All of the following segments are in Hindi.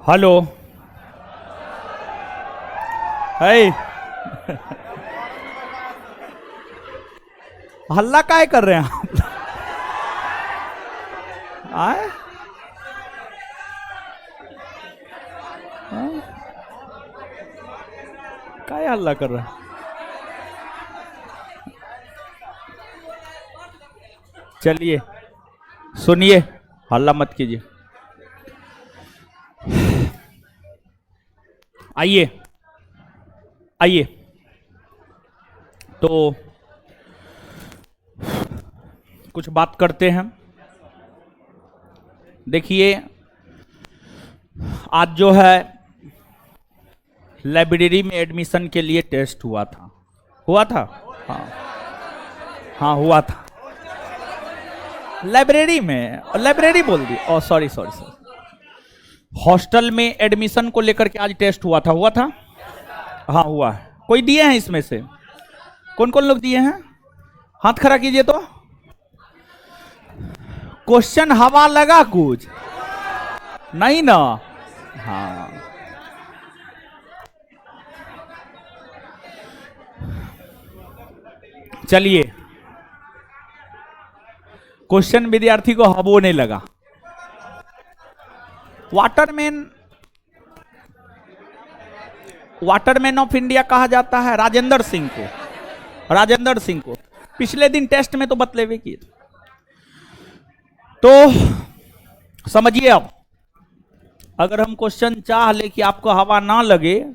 हेलो। है हल्ला काय कर रहे हैं आप? आए? काय हल्ला कर रहा है? चलिए सुनिए, हल्ला मत कीजिए। आइए आइए। तो कुछ बात करते हैं। देखिए, आज जो है लाइब्रेरी में एडमिशन के लिए टेस्ट हुआ था। हुआ था? हाँ हाँ हुआ था। लाइब्रेरी में, लाइब्रेरी बोल दी। ओ सॉरी सॉरी सॉरी। हॉस्टल में एडमिशन को लेकर के आज टेस्ट हुआ था। हुआ था? हाँ हुआ है। कोई दिए हैं इसमें से? कौन कौन लोग दिए हैं? हाथ खड़ा कीजिए। तो क्वेश्चन हवा लगा कुछ नहीं ना? हाँ, चलिए। क्वेश्चन विद्यार्थी को हबो नहीं लगा। वाटरमैन, वाटरमैन ऑफ इंडिया कहा जाता है राजेंद्र सिंह को। राजेंद्र सिंह को पिछले दिन टेस्ट में तो बतलेवे किए थे। तो समझिए, अब अगर हम क्वेश्चन चाह ले कि आपको हवा ना लगे,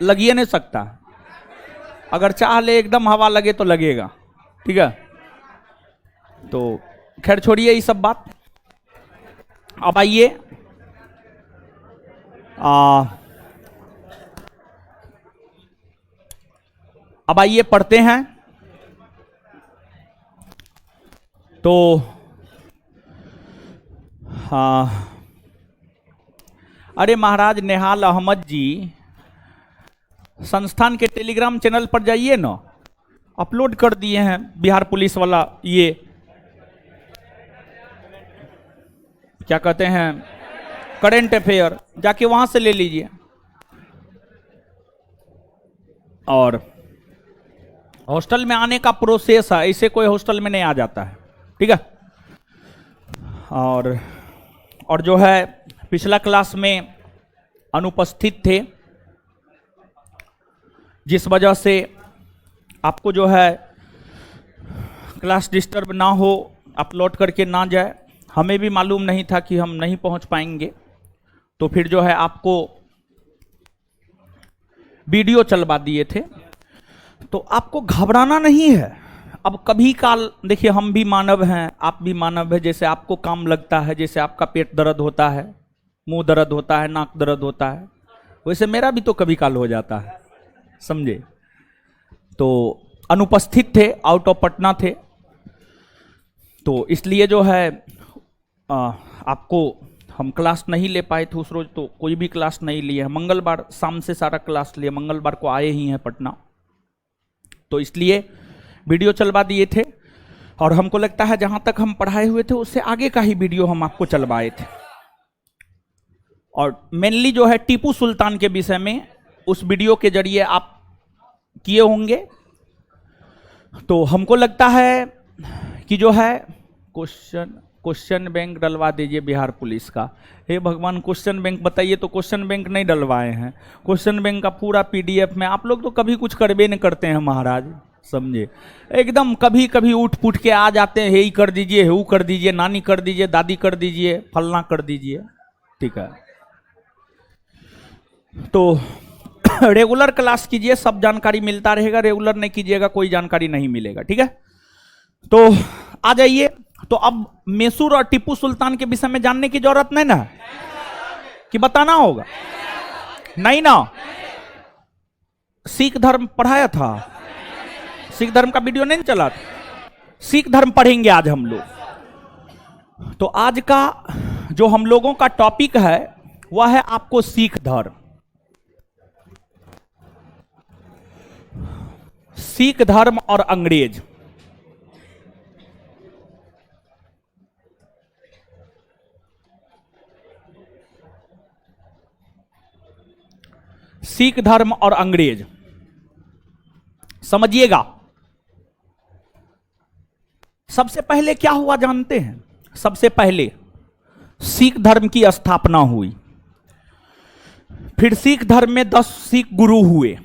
लगिए नहीं सकता। अगर चाह ले एकदम हवा लगे तो लगेगा। ठीक है? तो खैर छोड़िए ये सब बात। अब आइए, अब आइए पढ़ते हैं। तो हाँ, अरे महाराज नेहाल अहमद जी, संस्थान के टेलीग्राम चैनल पर जाइए ना, अपलोड कर दिए हैं बिहार पुलिस वाला, ये क्या कहते हैं, करंट अफेयर, जाके वहां से ले लीजिए। और हॉस्टल में आने का प्रोसेस है, ऐसे कोई हॉस्टल में नहीं आ जाता है। ठीक है? और जो है पिछला क्लास में अनुपस्थित थे, जिस वजह से आपको जो है क्लास डिस्टर्ब ना हो, अपलोड करके ना जाए। हमें भी मालूम नहीं था कि हम नहीं पहुंच पाएंगे, तो फिर जो है आपको वीडियो चलवा दिए थे। तो आपको घबराना नहीं है। अब कभी काल देखिए, हम भी मानव हैं, आप भी मानव है। जैसे आपको काम लगता है, जैसे आपका पेट दर्द होता है, मुंह दर्द होता है, नाक दर्द होता है, वैसे मेरा भी तो कभी काल हो जाता है, समझे? तो अनुपस्थित थे, आउट ऑफ पटना थे, तो इसलिए जो है आपको हम क्लास नहीं ले पाए थे उस रोज। तो कोई भी क्लास नहीं लिए है। मंगलवार शाम से सारा क्लास लिए, मंगलवार को आए ही हैं पटना, तो इसलिए वीडियो चलवा दिए थे। और हमको लगता है जहां तक हम पढ़ाए हुए थे उससे आगे का ही वीडियो हम आपको चलवाए थे। और मेनली जो है टीपू सुल्तान के विषय में उस वीडियो के जरिए आप किए होंगे। तो हमको लगता है कि जो है क्वेश्चन बैंक डलवा दीजिए बिहार पुलिस का। हे भगवान, क्वेश्चन बैंक बताइए। तो क्वेश्चन बैंक नहीं डलवाए हैं। क्वेश्चन बैंक का पूरा पीडीएफ में, आप लोग तो कभी कुछ करबे नहीं करते हैं महाराज, समझे? एकदम कभी कभी उठ पुट के आ जाते हैं, हे ही कर दीजिए, हे वो कर दीजिए, नानी कर दीजिए, दादी कर दीजिए, फलना कर दीजिए। ठीक है? तो रेगुलर क्लास कीजिए, सब जानकारी मिलता रहेगा। रेगुलर नहीं कीजिएगा, कोई जानकारी नहीं मिलेगा। ठीक है? तो आ जाइए। तो अब मैसूर और टीपू सुल्तान के विषय में जानने की जरूरत नहीं ना, कि बताना होगा? नहीं ना? सिख धर्म पढ़ाया था? सिख धर्म का वीडियो नहीं चला था? सिख धर्म पढ़ेंगे आज हम लोग। तो आज का जो हम लोगों का टॉपिक है वह है आपको सिख धर्म। सिख धर्म और अंग्रेज। सिख धर्म और अंग्रेज, समझिएगा। सबसे पहले क्या हुआ जानते हैं? सबसे पहले सिख धर्म की स्थापना हुई, फिर सिख धर्म में 10 सिख गुरु हुए,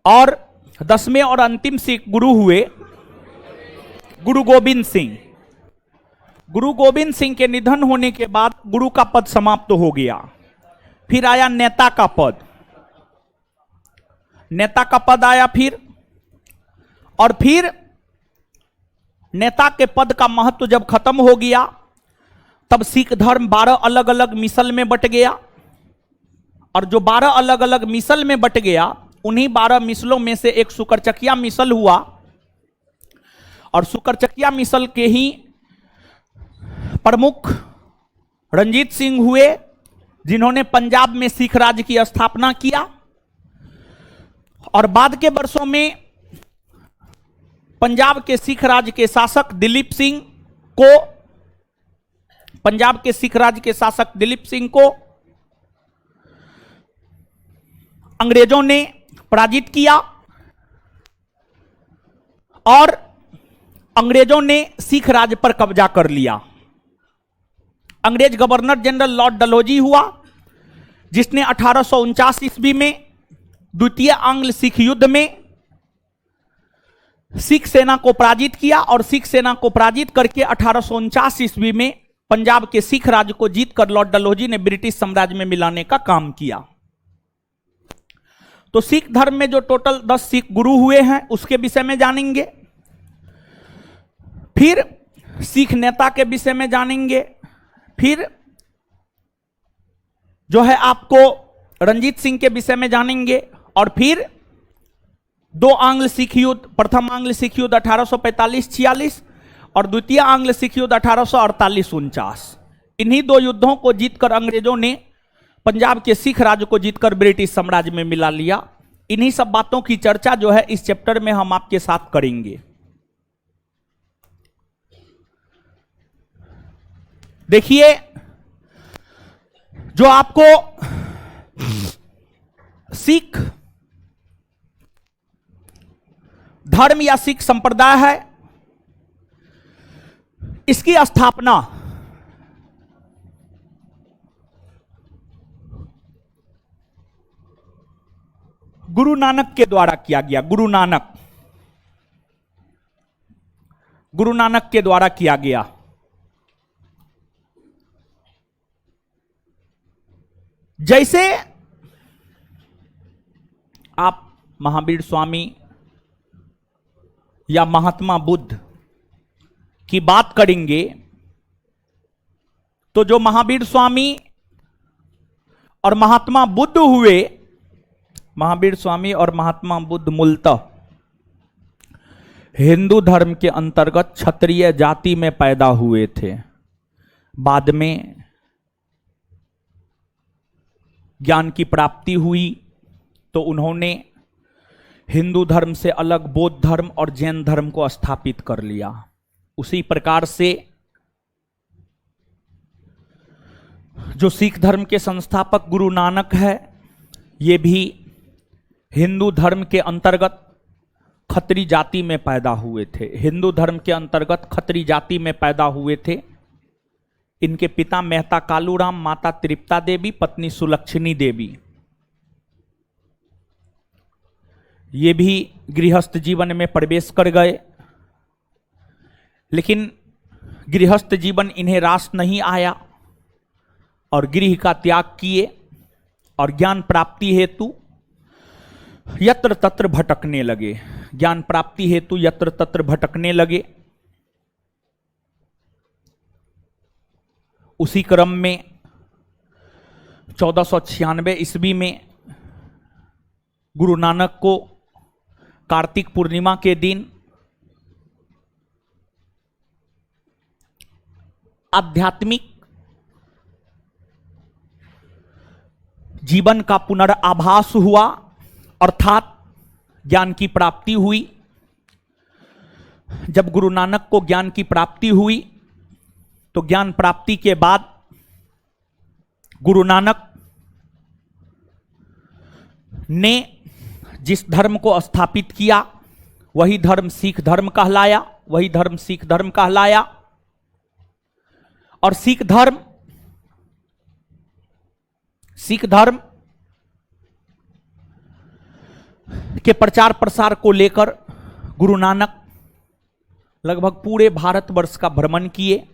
और 10वें और अंतिम सिख गुरु हुए गुरु गोविंद सिंह। गुरु गोविंद सिंह के निधन होने के बाद गुरु का पद समाप्त हो गया, फिर आया नेता का पद, नेता का पद आया फिर, और फिर नेता के पद का महत्व जब खत्म हो गया तब सिख धर्म 12 अलग अलग मिसल में बट गया, और जो 12 अलग अलग मिसल में बट गया उन्हीं 12 मिसलों में से एक सुकरचकिया मिसल हुआ, और सुकरचकिया मिसल के ही प्रमुख रंजीत सिंह हुए, जिन्होंने पंजाब में सिख राज की स्थापना किया। और बाद के वर्षों में पंजाब के सिख राज के शासक दिलीप सिंह को, पंजाब के सिख राज के शासक दिलीप सिंह को अंग्रेजों ने पराजित किया, और अंग्रेजों ने सिख राज पर कब्जा कर लिया। अंग्रेज गवर्नर जनरल लॉर्ड डलहौजी हुआ, जिसने 1849 ईस्वी में द्वितीय आंग्ल सिख युद्ध में सिख सेना को पराजित किया, और सिख सेना को पराजित करके 1849 ईस्वी में पंजाब के सिख राज को जीतकर लॉर्ड डलहौजी ने ब्रिटिश साम्राज्य में मिलाने का काम किया। तो सिख धर्म में जो टोटल 10 सिख गुरु हुए हैं उसके विषय में जानेंगे, फिर सिख नेता के विषय में जानेंगे, फिर जो है आपको रंजीत सिंह के विषय में जानेंगे, और फिर 2 आंग्ल सिख युद्ध, प्रथम आंग्ल सिख युद्ध 1845-46 और द्वितीय आंग्ल सिख युद्ध 1848-49। इन्हीं 2 युद्धों को जीतकर अंग्रेजों ने पंजाब के सिख राज्य को जीतकर ब्रिटिश साम्राज्य में मिला लिया। इन्हीं सब बातों की चर्चा जो है इस चैप्टर में हम आपके साथ करेंगे। देखिए, जो आपको सिख धर्म या सिख संप्रदाय है, इसकी स्थापना गुरु नानक के द्वारा किया गया। गुरु नानक के द्वारा किया गया। जैसे आप महावीर स्वामी या महात्मा बुद्ध की बात करेंगे तो जो महावीर स्वामी और महात्मा बुद्ध हुए, महावीर स्वामी और महात्मा बुद्ध मूलतः हिंदू धर्म के अंतर्गत क्षत्रिय जाति में पैदा हुए थे। बाद में ज्ञान की प्राप्ति हुई तो उन्होंने हिंदू धर्म से अलग बौद्ध धर्म और जैन धर्म को स्थापित कर लिया। उसी प्रकार से जो सिख धर्म के संस्थापक गुरु नानक है, ये भी हिंदू धर्म के अंतर्गत खत्री जाति में पैदा हुए थे। हिंदू धर्म के अंतर्गत खत्री जाति में पैदा हुए थे। इनके पिता मेहता कालूराम, माता तृप्ता देवी, पत्नी सुलक्षणी देवी। ये भी गृहस्थ जीवन में प्रवेश कर गए, लेकिन गृहस्थ जीवन इन्हें रास नहीं आया और गृह का त्याग किए और ज्ञान प्राप्ति हेतु यत्र तत्र भटकने लगे। ज्ञान प्राप्ति हेतु यत्र तत्र भटकने लगे। उसी क्रम में 1496 ईस्वी में गुरु नानक को कार्तिक पूर्णिमा के दिन आध्यात्मिक जीवन का पुनराभास हुआ, अर्थात ज्ञान की प्राप्ति हुई। जब गुरु नानक को ज्ञान की प्राप्ति हुई तो ज्ञान प्राप्ति के बाद गुरु नानक ने जिस धर्म को स्थापित किया वही धर्म सिख धर्म कहलाया, वही धर्म सिख धर्म कहलाया। और सिख धर्म के प्रचार प्रसार को लेकर गुरु नानक लगभग पूरे भारतवर्ष का भ्रमण किए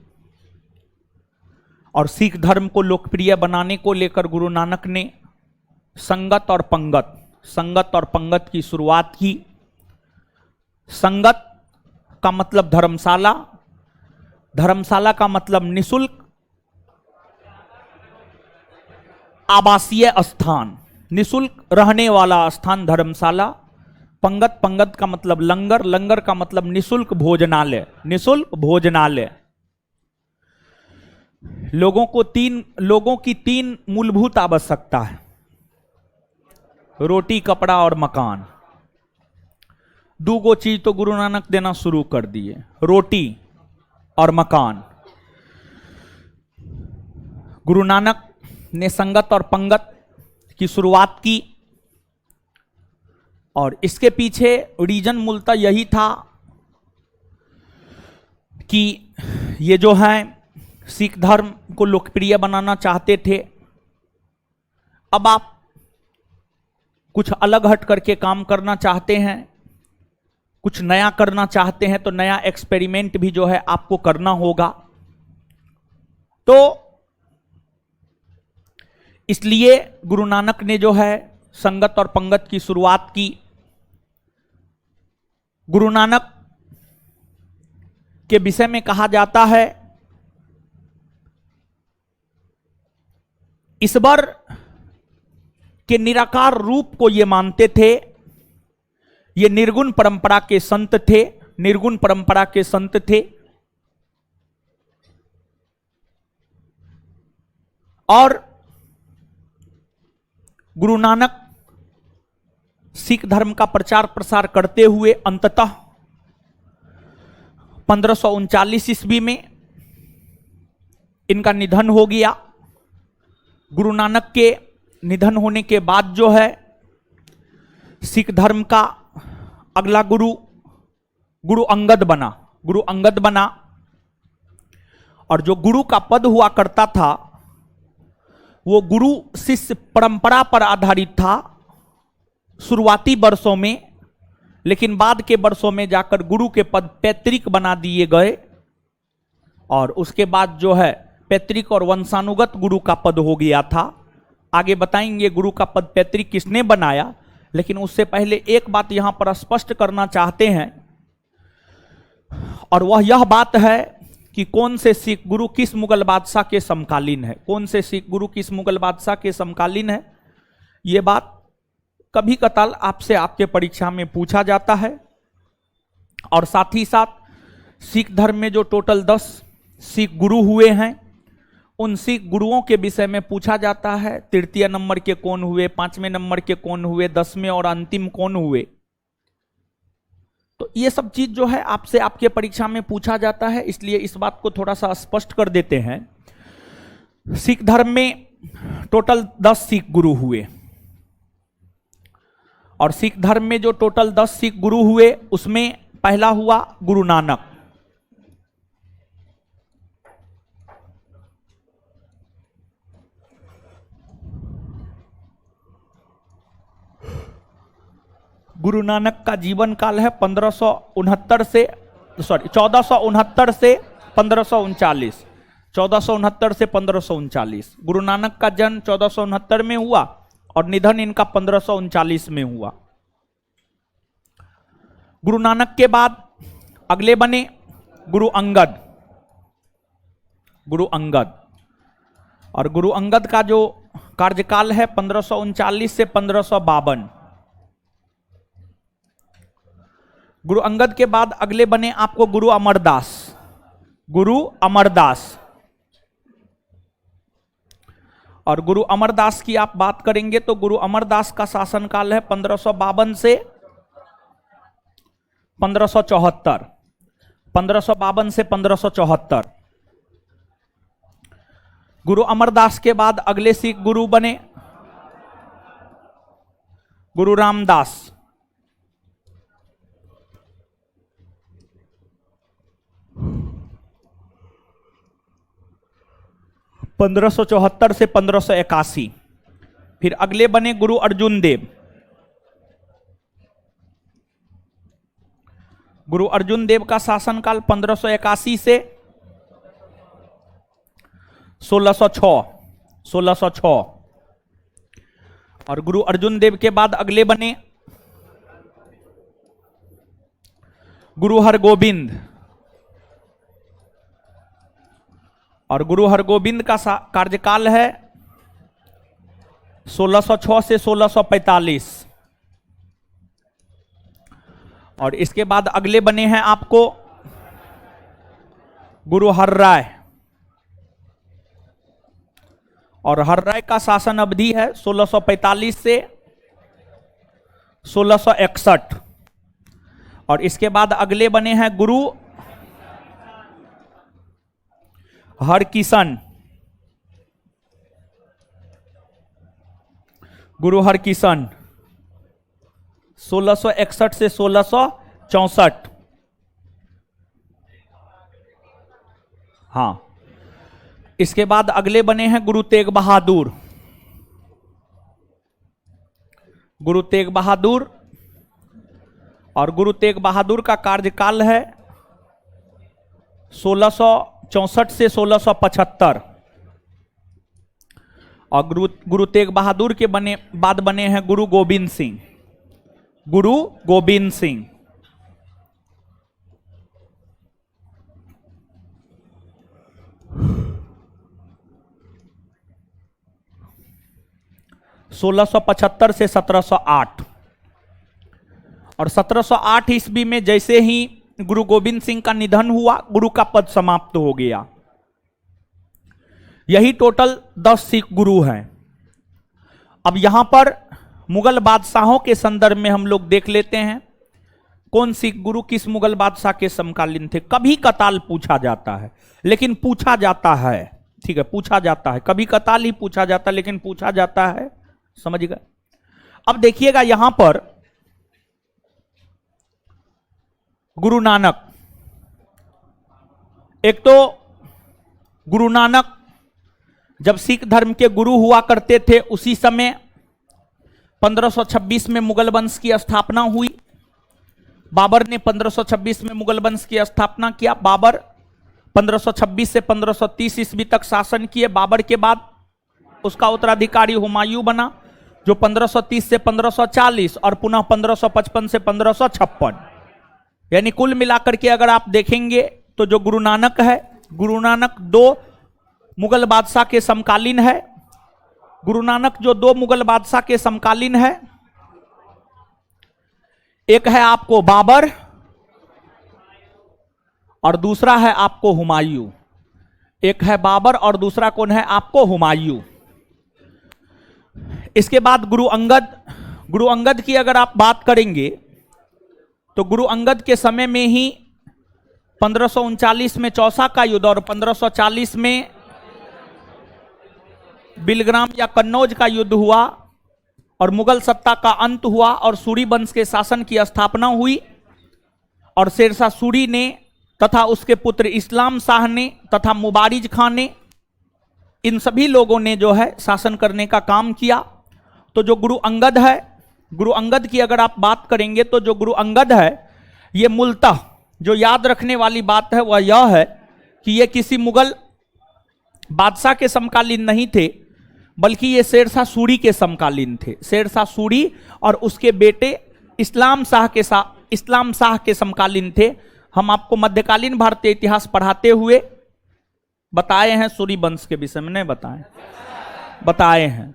और सिख धर्म को लोकप्रिय बनाने को लेकर गुरु नानक ने संगत और पंगत की शुरुआत की। संगत का मतलब धर्मशाला, धर्मशाला का मतलब निशुल्क आवासीय स्थान, निशुल्क रहने वाला स्थान धर्मशाला। पंगत का मतलब लंगर, लंगर का मतलब निशुल्क भोजनालय, निशुल्क भोजनालय। लोगों की तीन मूलभूत आवश्यकता है, रोटी, कपड़ा और मकान। दो चीज तो गुरु नानक देना शुरू कर दिए, रोटी और मकान। गुरु नानक ने संगत और पंगत की शुरुआत की और इसके पीछे रीजन मूलतः यही था कि ये जो है सिख धर्म को लोकप्रिय बनाना चाहते थे। अब आप कुछ अलग हट करके काम करना चाहते हैं, कुछ नया करना चाहते हैं, तो नया एक्सपेरिमेंट भी जो है आपको करना होगा। तो इसलिए गुरु नानक ने जो है संगत और पंगत की शुरुआत की। गुरु नानक के विषय में कहा जाता है ईश्वर के निराकार रूप को ये मानते थे। ये निर्गुण परंपरा के संत थे, निर्गुण परंपरा के संत थे। और गुरु नानक सिख धर्म का प्रचार प्रसार करते हुए अंततः 1539 ईस्वी में इनका निधन हो गया। गुरु नानक के निधन होने के बाद जो है सिख धर्म का अगला गुरु अंगद बना। और जो गुरु का पद हुआ करता था वो गुरु शिष्य परंपरा पर आधारित था शुरुआती वर्षों में, लेकिन बाद के वर्षों में जाकर गुरु के पद पैतृक बना दिए गए और उसके बाद जो है पैतृक और वंशानुगत गुरु का पद हो गया था। आगे बताएंगे गुरु का पद पैतृक किसने बनाया, लेकिन उससे पहले एक बात यहां पर स्पष्ट करना चाहते हैं और वह यह बात है कि कौन से सिख गुरु किस मुगल बादशाह के समकालीन है, कौन से सिख गुरु किस मुगल बादशाह के समकालीन है। यह बात कभी कताल आपसे आपके परीक्षा में पूछा जाता है। और साथ ही साथ सिख धर्म में जो टोटल 10 सिख गुरु हुए हैं उन सिख गुरुओं के विषय में पूछा जाता है। तृतीय नंबर के कौन हुए, 5वें नंबर के कौन हुए, 10वें और अंतिम कौन हुए। तो ये सब चीज जो है आपसे आपके परीक्षा में पूछा जाता है, इसलिए इस बात को थोड़ा सा स्पष्ट कर देते हैं। सिख धर्म में टोटल 10 सिख गुरु हुए और सिख धर्म में जो टोटल 10 सिख गुरु हुए उसमें पहला हुआ गुरु नानक। गुरु नानक का जीवन काल है 1469 से 1539, 1469 से 1539। गुरु नानक का जन्म 1469 में हुआ और निधन इनका 1539 में हुआ। गुरु नानक के बाद अगले बने गुरु अंगद। और गुरु अंगद का जो कार्यकाल है 1539 से 1552। गुरु अंगद के बाद अगले बने आपको गुरु अमरदास। और गुरु अमरदास की आप बात करेंगे तो गुरु अमरदास का शासनकाल है 1552 से 1574। 1552 से 1574। गुरु अमरदास के बाद अगले सिख गुरु बने गुरु रामदास, 1574 से 1581। फिर अगले बने गुरु अर्जुन देव। गुरु अर्जुन देव का शासनकाल 1581 से 1606। और गुरु अर्जुन देव के बाद अगले बने गुरु हरगोविंद। और गुरु हरगोविंद का कार्यकाल है 1606 से 1645। और इसके बाद अगले बने हैं आपको गुरु हरराय। और हरराय का शासन अवधि है 1645 से 1661। और इसके बाद अगले बने हैं गुरु हरकिशन। गुरु हरकिशन 1661 से 1664। हाँ, इसके बाद अगले बने हैं गुरु तेग बहादुर। गुरु तेग बहादुर। और गुरु तेग बहादुर का कार्यकाल है 1664 से 1675। और गुरु तेग बहादुर के बाद बने हैं गुरु गोविंद सिंह। गुरु गोविंद सिंह 1675 से 1708। और 1708 ईस्वी में जैसे ही गुरु गोविंद सिंह का निधन हुआ, गुरु का पद समाप्त हो गया। यही टोटल 10 सिख गुरु हैं। अब यहां पर मुगल बादशाहों के संदर्भ में हम लोग देख लेते हैं कौन सिख गुरु किस मुगल बादशाह के समकालीन थे। कभी कताल पूछा जाता है, लेकिन पूछा जाता है, ठीक है, पूछा जाता है, कभी कताल ही पूछा जाता है, लेकिन पूछा जाता है, समझ गए। अब देखिएगा यहां पर गुरु नानक। एक तो गुरु नानक जब सिख धर्म के गुरु हुआ करते थे, उसी समय 1526 में मुगल वंश की स्थापना हुई। बाबर ने 1526 में मुगल वंश की स्थापना किया। बाबर 1526 से 1530 ईस्वी तक शासन किए। बाबर के बाद उसका उत्तराधिकारी हुमायूं बना, जो 1530 से 1540 और पुनः 1555 से 1556, यानी कुल मिलाकर के अगर आप देखेंगे तो जो गुरु नानक है, गुरु नानक 2 मुगल बादशाह के समकालीन है। गुरु नानक जो 2 मुगल बादशाह के समकालीन है, एक है आपको बाबर और दूसरा है आपको हुमायूं। एक है बाबर और दूसरा कौन है आपको हुमायूं। इसके बाद गुरु अंगद। गुरु अंगद की अगर आप बात करेंगे तो गुरु अंगद के समय में ही 1539 में चौसा का युद्ध और 1540 में बिलग्राम या कन्नौज का युद्ध हुआ और मुगल सत्ता का अंत हुआ और सूरी वंश के शासन की स्थापना हुई। और शेरशाह सूरी ने तथा उसके पुत्र इस्लाम शाह ने तथा मुबारिज खां ने, इन सभी लोगों ने जो है शासन करने का काम किया। तो जो गुरु अंगद है, गुरु अंगद की अगर आप बात करेंगे तो जो गुरु अंगद है, ये मूलतः जो याद रखने वाली बात है वह यह है कि ये किसी मुगल बादशाह के समकालीन नहीं थे, बल्कि ये शेरशाह सूरी के समकालीन थे। शेरशाह सूरी और उसके बेटे इस्लाम शाह के समकालीन थे। हम आपको मध्यकालीन भारतीय इतिहास पढ़ाते हुए बताए हैं, सूरी वंश के विषय में नहीं बताए हैं।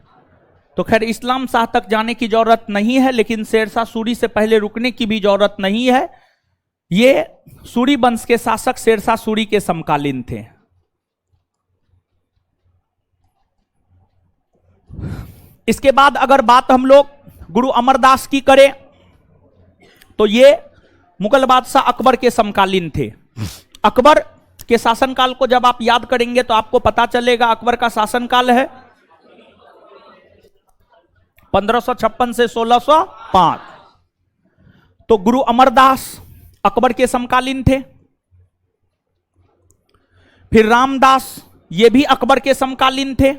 तो खैर इस्लाम शाह तक जाने की जरूरत नहीं है, लेकिन शेरशाह सूरी से पहले रुकने की भी जरूरत नहीं है। ये सूरी वंश के शासक शेरशाह सूरी के समकालीन थे। इसके बाद अगर बात हम लोग गुरु अमरदास की करें तो ये मुगल बादशाह अकबर के समकालीन थे। अकबर के शासनकाल को जब आप याद करेंगे तो आपको पता चलेगा अकबर का शासनकाल है 1556 से 1605। तो गुरु अमरदास अकबर के समकालीन थे। फिर रामदास ये भी अकबर के समकालीन थे।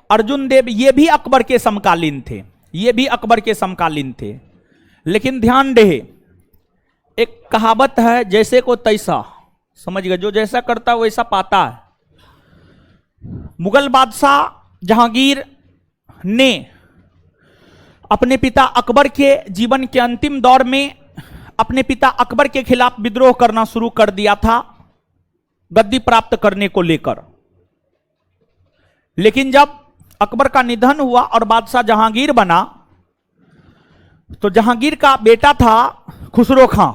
अर्जुन देव ये भी अकबर के समकालीन थे, ये भी अकबर के समकालीन थे। लेकिन ध्यान रहे, एक कहावत है, जैसे को तैसा, समझ गए, जो जैसा करता वैसा पाता है। मुगल बादशाह जहांगीर ने अपने पिता अकबर के जीवन के अंतिम दौर में अपने पिता अकबर के खिलाफ विद्रोह करना शुरू कर दिया था गद्दी प्राप्त करने को लेकर। लेकिन जब अकबर का निधन हुआ और बादशाह जहांगीर बना, तो जहांगीर का बेटा था खुसरो खां।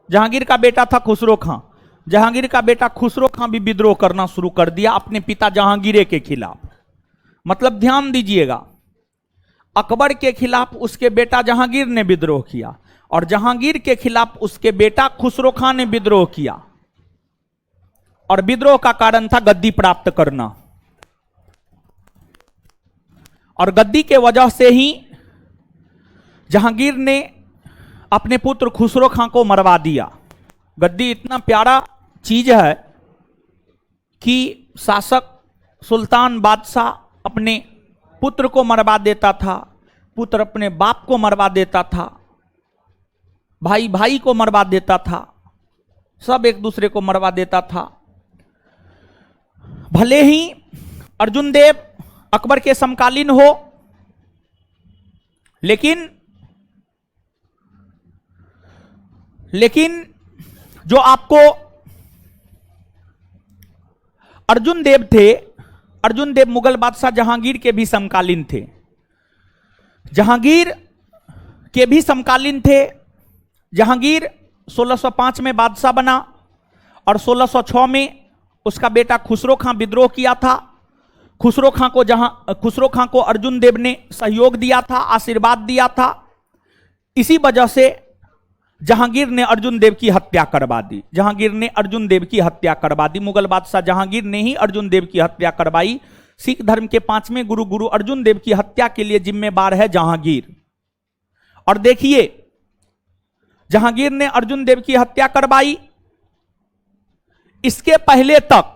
जहांगीर का बेटा था खुसरो खां। जहांगीर का बेटा खुसरो खां भी विद्रोह करना शुरू कर दिया अपने पिता जहांगीर के खिलाफ। मतलब ध्यान दीजिएगा, अकबर के खिलाफ उसके बेटा जहांगीर ने विद्रोह किया और जहांगीर के खिलाफ उसके बेटा खुसरो खां ने विद्रोह किया। और विद्रोह का कारण था गद्दी प्राप्त करना। और गद्दी के वजह से ही जहांगीर ने अपने पुत्र खुसरो खां को मरवा दिया। गद्दी इतना प्यारा चीज है कि शासक सुल्तान बादशाह अपने पुत्र को मरवा देता था, पुत्र अपने बाप को मरवा देता था, भाई भाई को मरवा देता था, सब एक दूसरे को मरवा देता था। भले ही अर्जुन देव अकबर के समकालीन हो, लेकिन जो आपको अर्जुन देव थे, अर्जुन देव मुगल बादशाह जहांगीर के भी समकालीन थे। जहांगीर के भी समकालीन थे। जहांगीर 1605 में बादशाह बना और 1606 में उसका बेटा खुसरो खां विद्रोह किया था। खुसरो खां को अर्जुन देव ने सहयोग दिया था, आशीर्वाद दिया था। इसी वजह से जहांगीर ने अर्जुन देव की हत्या करवा दी। जहांगीर ने अर्जुन देव की हत्या करवा दी। मुगल बादशाह जहांगीर ने ही अर्जुन देव की हत्या करवाई। सिख धर्म के 5वें गुरु अर्जुन देव की हत्या के लिए जिम्मेदार है जहांगीर। और देखिए, जहांगीर ने अर्जुन देव की हत्या करवाई। इसके पहले तक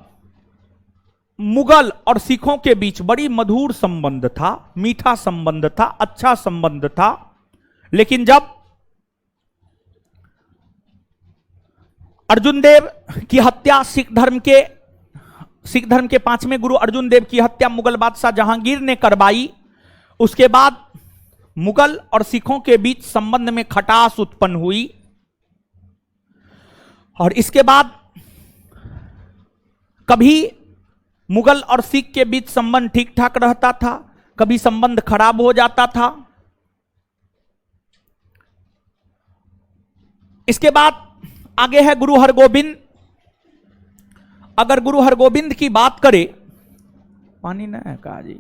मुगल और सिखों के बीच बड़ी मधुर संबंध था, मीठा संबंध था, अच्छा संबंध था। लेकिन जब अर्जुन देव की हत्या सिख धर्म के 5वें गुरु अर्जुन देव की हत्या मुगल बादशाह जहांगीर ने करवाई, उसके बाद मुगल और सिखों के बीच संबंध में खटास उत्पन्न हुई। और इसके बाद कभी मुगल और सिख के बीच संबंध ठीक ठाक रहता था, कभी संबंध खराब हो जाता था। इसके बाद आगे है गुरु हरगोबिंद। अगर गुरु हरगोबिंद की बात करें, पानी ना है कहा जी,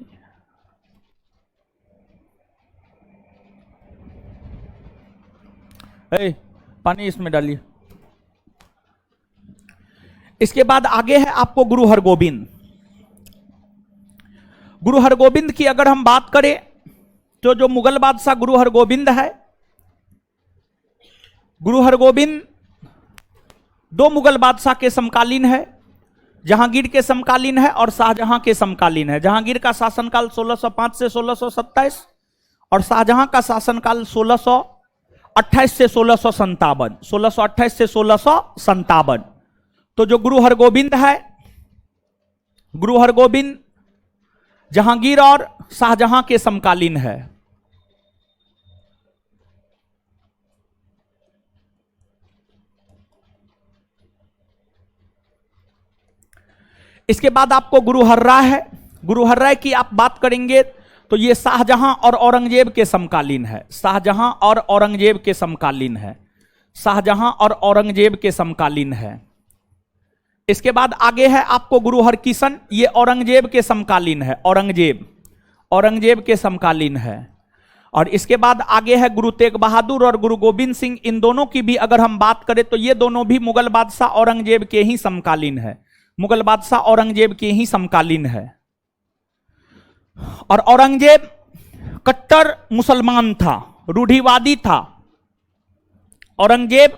पानी इसमें डालिए। इसके बाद आगे है आपको गुरु हरगोबिंद। गुरु हरगोबिंद की अगर हम बात करें तो जो मुगल बादशाह गुरु हरगोबिंद है, गुरु हरगोबिंद दो मुगल बादशाह के समकालीन है। जहांगीर के समकालीन है और शाहजहां के समकालीन है। जहांगीर का शासनकाल 1605 से 1627 और शाहजहां का शासनकाल 1628 से 1657। 1628 से 1657। तो जो गुरु हरगोबिंद है, गुरु हरगोबिंद जहांगीर और शाहजहां के समकालीन है। इसके बाद आपको गुरु हर्रा है। गुरु हर्रा की आप बात करेंगे तो ये शाहजहां और औरंगजेब के समकालीन है। शाहजहां और औरंगजेब के समकालीन है। शाहजहां और औरंगजेब के समकालीन है। इसके बाद आगे है आपको गुरु हरकिशन। ये औरंगजेब के समकालीन है। औरंगजेब के समकालीन है। और इसके बाद आगे है गुरु तेग बहादुर और गुरु गोविंद सिंह। इन दोनों की भी अगर हम बात करें तो ये दोनों भी मुगल बादशाह औरंगजेब के ही समकालीन है। मुगल बादशाह औरंगजेब के ही समकालीन है। और औरंगजेब कट्टर मुसलमान था, रूढ़िवादी था। औरंगजेब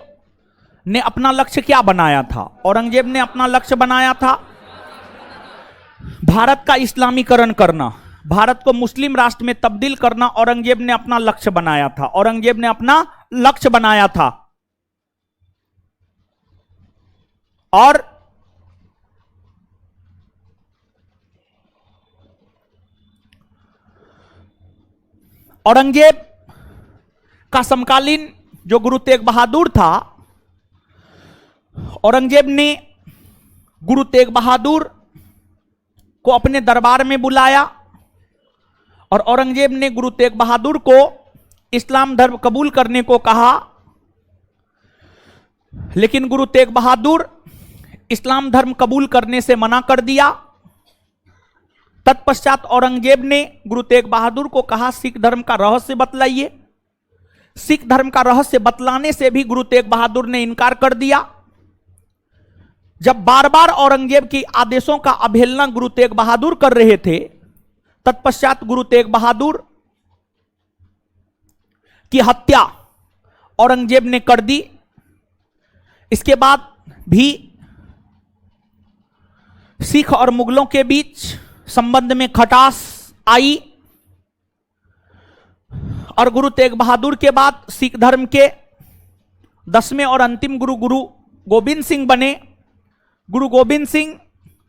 ने अपना लक्ष्य क्या बनाया था? औरंगजेब ने अपना लक्ष्य बनाया था भारत का इस्लामीकरण करना, भारत को मुस्लिम राष्ट्र में तब्दील करना। औरंगजेब ने अपना लक्ष्य बनाया था, औरंगजेब ने अपना लक्ष्य बनाया था। और औरंगजेब का समकालीन जो गुरु तेग बहादुर था, औरंगजेब ने गुरु तेग बहादुर को अपने दरबार में बुलाया और औरंगजेब ने गुरु तेग बहादुर को इस्लाम धर्म कबूल करने को कहा। लेकिन गुरु तेग बहादुर इस्लाम धर्म कबूल करने से मना कर दिया। तत्पश्चात औरंगजेब ने गुरु तेग बहादुर को कहा, सिख धर्म का रहस्य बतलाइए। सिख धर्म का रहस्य बतलाने से भी गुरु तेग बहादुर ने इनकार कर दिया। जब बार बार औरंगजेब के आदेशों का अवहेलना गुरु तेग बहादुर कर रहे थे, तत्पश्चात गुरु तेग बहादुर की हत्या औरंगजेब ने कर दी। इसके बाद भी सिख और मुगलों के बीच संबंध में खटास आई और गुरु तेग बहादुर के बाद सिख धर्म के 10वें और अंतिम गुरु गुरु गोविंद सिंह बने। गुरु गोविंद सिंह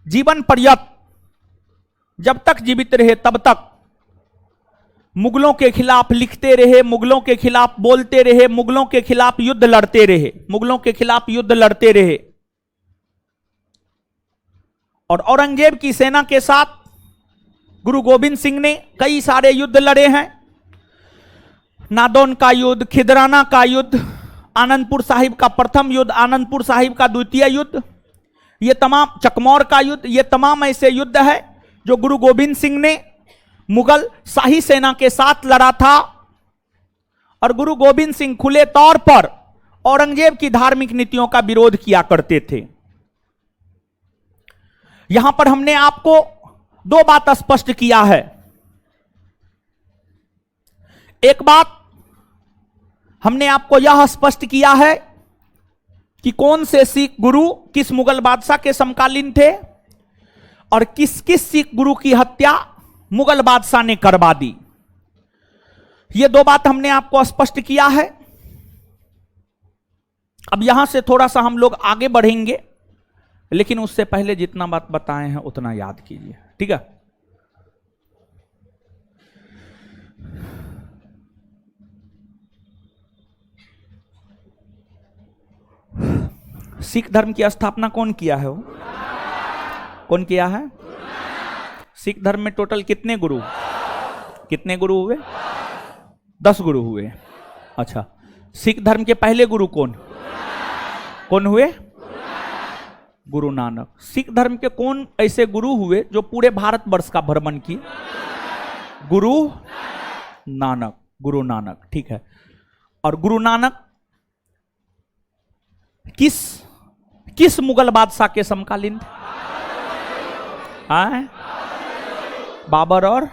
जीवन पर्यंत जब तक जीवित रहे तब तक मुगलों के खिलाफ लिखते रहे, मुगलों के खिलाफ बोलते रहे, मुगलों के खिलाफ युद्ध लड़ते रहे, मुगलों के खिलाफ युद्ध लड़ते रहे। और औरंगजेब की सेना के साथ गुरु गोविंद सिंह ने कई सारे युद्ध लड़े हैं। नादौन का युद्ध, खिदराना का युद्ध, आनंदपुर साहिब का प्रथम युद्ध, आनंदपुर साहिब का द्वितीय युद्ध, ये तमाम, चकमौर का युद्ध, ये तमाम ऐसे युद्ध है जो गुरु गोविंद सिंह ने मुगल शाही सेना के साथ लड़ा था। और गुरु गोविंद सिंह खुले तौर पर औरंगजेब की धार्मिक नीतियों का विरोध किया करते थे। यहां पर हमने आपको दो बात स्पष्ट किया है। एक बात हमने आपको यह स्पष्ट किया है कि कौन से सिख गुरु किस मुगल बादशाह के समकालीन थे और किस किस सिख गुरु की हत्या मुगल बादशाह ने करवा दी। यह दो बात हमने आपको स्पष्ट किया है। अब यहां से थोड़ा सा हम लोग आगे बढ़ेंगे, लेकिन उससे पहले जितना बात बताए हैं उतना याद कीजिए, ठीक है? सिख धर्म की स्थापना कौन किया है? वो कौन किया है? सिख धर्म में टोटल कितने गुरु हुए? 10 गुरु हुए। अच्छा, सिख धर्म के पहले गुरु कौन हुए? गुरु नानक। सिख धर्म के कौन ऐसे गुरु हुए जो पूरे भारतवर्ष का भ्रमण किए? गुरु नानक, ठीक है। और गुरु नानक किस मुगल बादशाह के समकालीन थे? बाबर और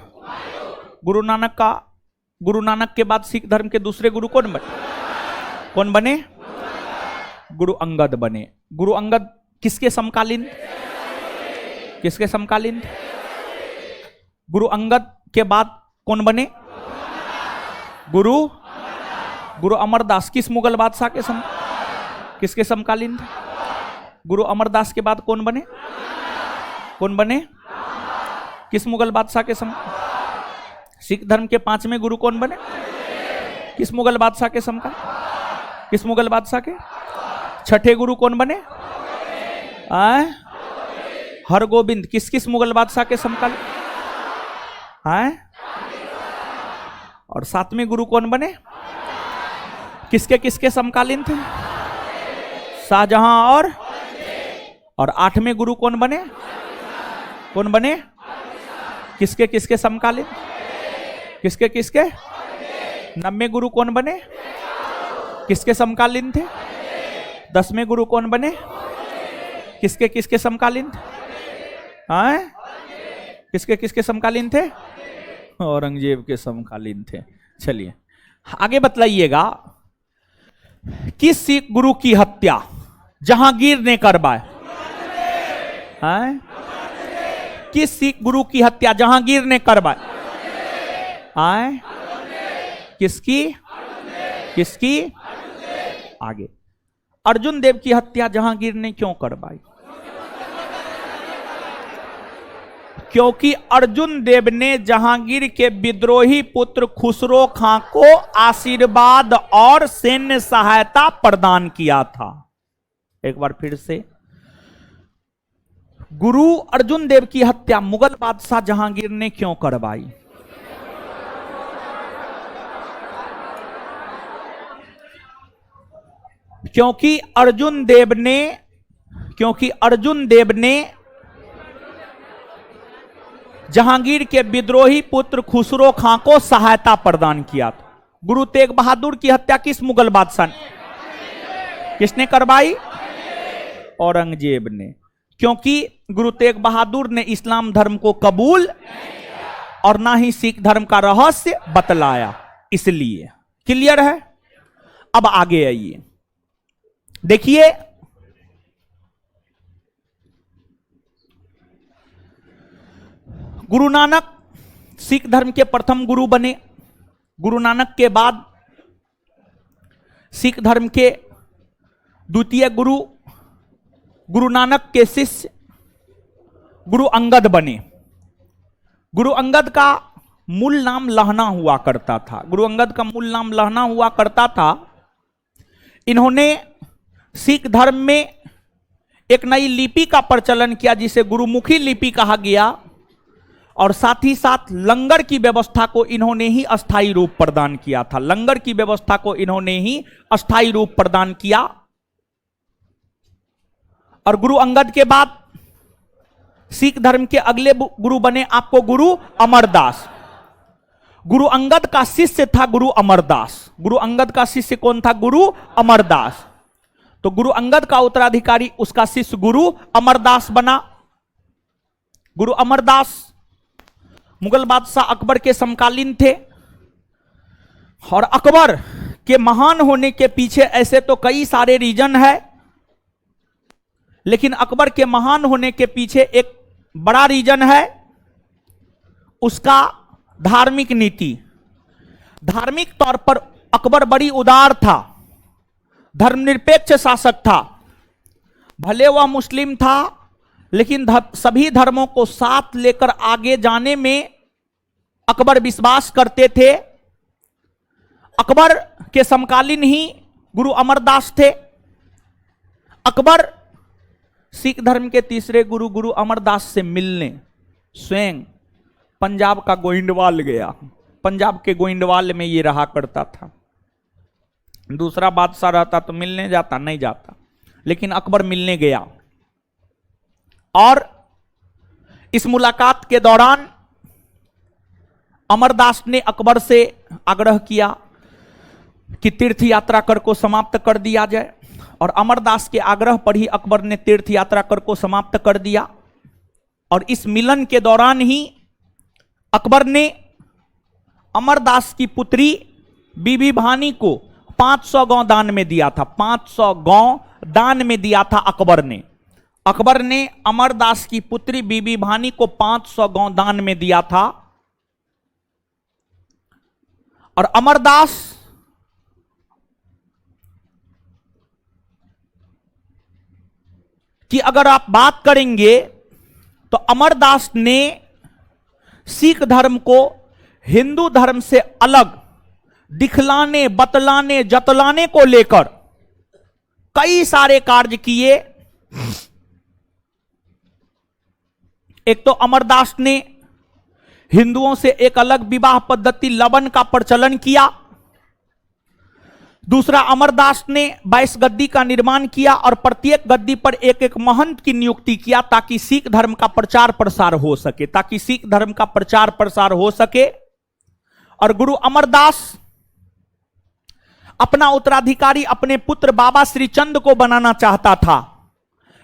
गुरु नानक के बाद सिख धर्म के दूसरे गुरु कौन बने? गुरु अंगद बने। गुरु अंगद किसके समकालीन? गुरु अंगद के बाद कौन बने? गुरु अमरदास। किस मुगल बादशाह के किसके समकालीन थे? गुरु अमरदास के बाद कौन बने? किस मुगल बादशाह के सिख धर्म के 5वें गुरु कौन बने? किस मुगल बादशाह के किस मुगल बादशाह के? 6ठे गुरु कौन बने? हरगोविंद। किस मुगल बादशाह के समकालीन? और 7वें गुरु कौन बने? किसके समकालीन थे? शाहजहां और 8वें गुरु कौन बने? किसके समकालीन? किसके? 9वें गुरु कौन बने? किसके समकालीन थे? 10वें गुरु कौन बने? किसके समकालीन थे? किसके समकालीन थे? औरंगजेब के समकालीन थे। चलिए आगे बतलाइएगा, किस सिख गुरु की हत्या जहांगीर ने करवाई? किस सिख गुरु की हत्या जहांगीर ने करवाई? किसकी? किसकी? आगे, अर्जुन देव की हत्या जहांगीर ने क्यों करवाई? क्योंकि अर्जुन देव ने जहांगीर के विद्रोही पुत्र खुसरो खां को आशीर्वाद और सैन्य सहायता प्रदान किया था। एक बार फिर से, गुरु अर्जुन देव की हत्या मुगल बादशाह जहांगीर ने क्यों करवाई? क्योंकि अर्जुन देव ने जहांगीर के विद्रोही पुत्र खुसरो खां को सहायता प्रदान किया था। गुरु तेग बहादुर की हत्या किस मुगल बादशाह ने? किसने करवाई? औरंगजेब ने। क्योंकि गुरु तेग बहादुर ने इस्लाम धर्म को कबूल और ना ही सिख धर्म का रहस्य बतलाया, इसलिए। क्लियर है? अब आगे आइए, देखिए गुरु नानक सिख धर्म के प्रथम गुरु बने। गुरु नानक के बाद सिख धर्म के द्वितीय गुरु, गुरु नानक के शिष्य गुरु अंगद बने। गुरु अंगद का मूल नाम लहना हुआ करता था। गुरु अंगद का मूल नाम लहना हुआ करता था। इन्होंने सिख धर्म में एक नई लिपि का प्रचलन किया जिसे गुरुमुखी लिपि कहा गया, और साथ ही साथ लंगर की व्यवस्था को इन्होंने ही अस्थायी रूप प्रदान किया था। लंगर की व्यवस्था को इन्होंने ही अस्थायी रूप प्रदान किया। और गुरु अंगद के बाद सिख धर्म के अगले गुरु बने आपको गुरु अमरदास। गुरु अंगद का शिष्य था गुरु अमरदास। गुरु अंगद का शिष्य कौन था? गुरु अमरदास। तो गुरु अंगद का उत्तराधिकारी उसका शिष्य गुरु अमरदास बना। गुरु अमरदास मुगल बादशाह अकबर के समकालीन थे, और अकबर के महान होने के पीछे ऐसे तो कई सारे रीजन है, लेकिन अकबर के महान होने के पीछे एक बड़ा रीजन है उसका धार्मिक नीति। धार्मिक तौर पर अकबर बड़ी उदार था, धर्मनिरपेक्ष शासक था। भले वह मुस्लिम था, लेकिन सभी धर्मों को साथ लेकर आगे जाने में अकबर विश्वास करते थे। अकबर के समकालीन ही गुरु अमरदास थे। अकबर सिख धर्म के तीसरे गुरु गुरु अमरदास से मिलने स्वयं पंजाब का गोइंदवाल गया। पंजाब के गोइंदवाल में ये रहा करता था। दूसरा बादशाह रहता तो मिलने जाता, नहीं जाता, लेकिन अकबर मिलने गया। और इस मुलाकात के दौरान अमरदास ने अकबर से आग्रह किया कि तीर्थ यात्रा कर को समाप्त कर दिया जाए, और अमरदास के आग्रह पर ही अकबर ने तीर्थ यात्रा कर को समाप्त कर दिया। और इस मिलन के दौरान ही अकबर ने अमरदास की पुत्री बीबी भानी को 500 गांव दान में दिया था। 500 गांव दान में दिया था अकबर ने। अकबर ने अमरदास की पुत्री बीबी भानी को 500 गांव दान में दिया था। और अमरदास की अगर आप बात करेंगे तो अमरदास ने सिख धर्म को हिंदू धर्म से अलग दिखलाने, बतलाने, जतलाने को लेकर कई सारे कार्य किए। एक तो अमरदास ने हिंदुओं से एक अलग विवाह पद्धति लवन का प्रचलन किया। दूसरा, अमरदास ने 22 गद्दी का निर्माण किया और प्रत्येक गद्दी पर एक एक महंत की नियुक्ति किया ताकि सिख धर्म का प्रचार प्रसार हो सके, ताकि सिख धर्म का प्रचार प्रसार हो सके। और गुरु अमरदास अपना उत्तराधिकारी अपने पुत्र बाबा श्रीचंद को बनाना चाहता था,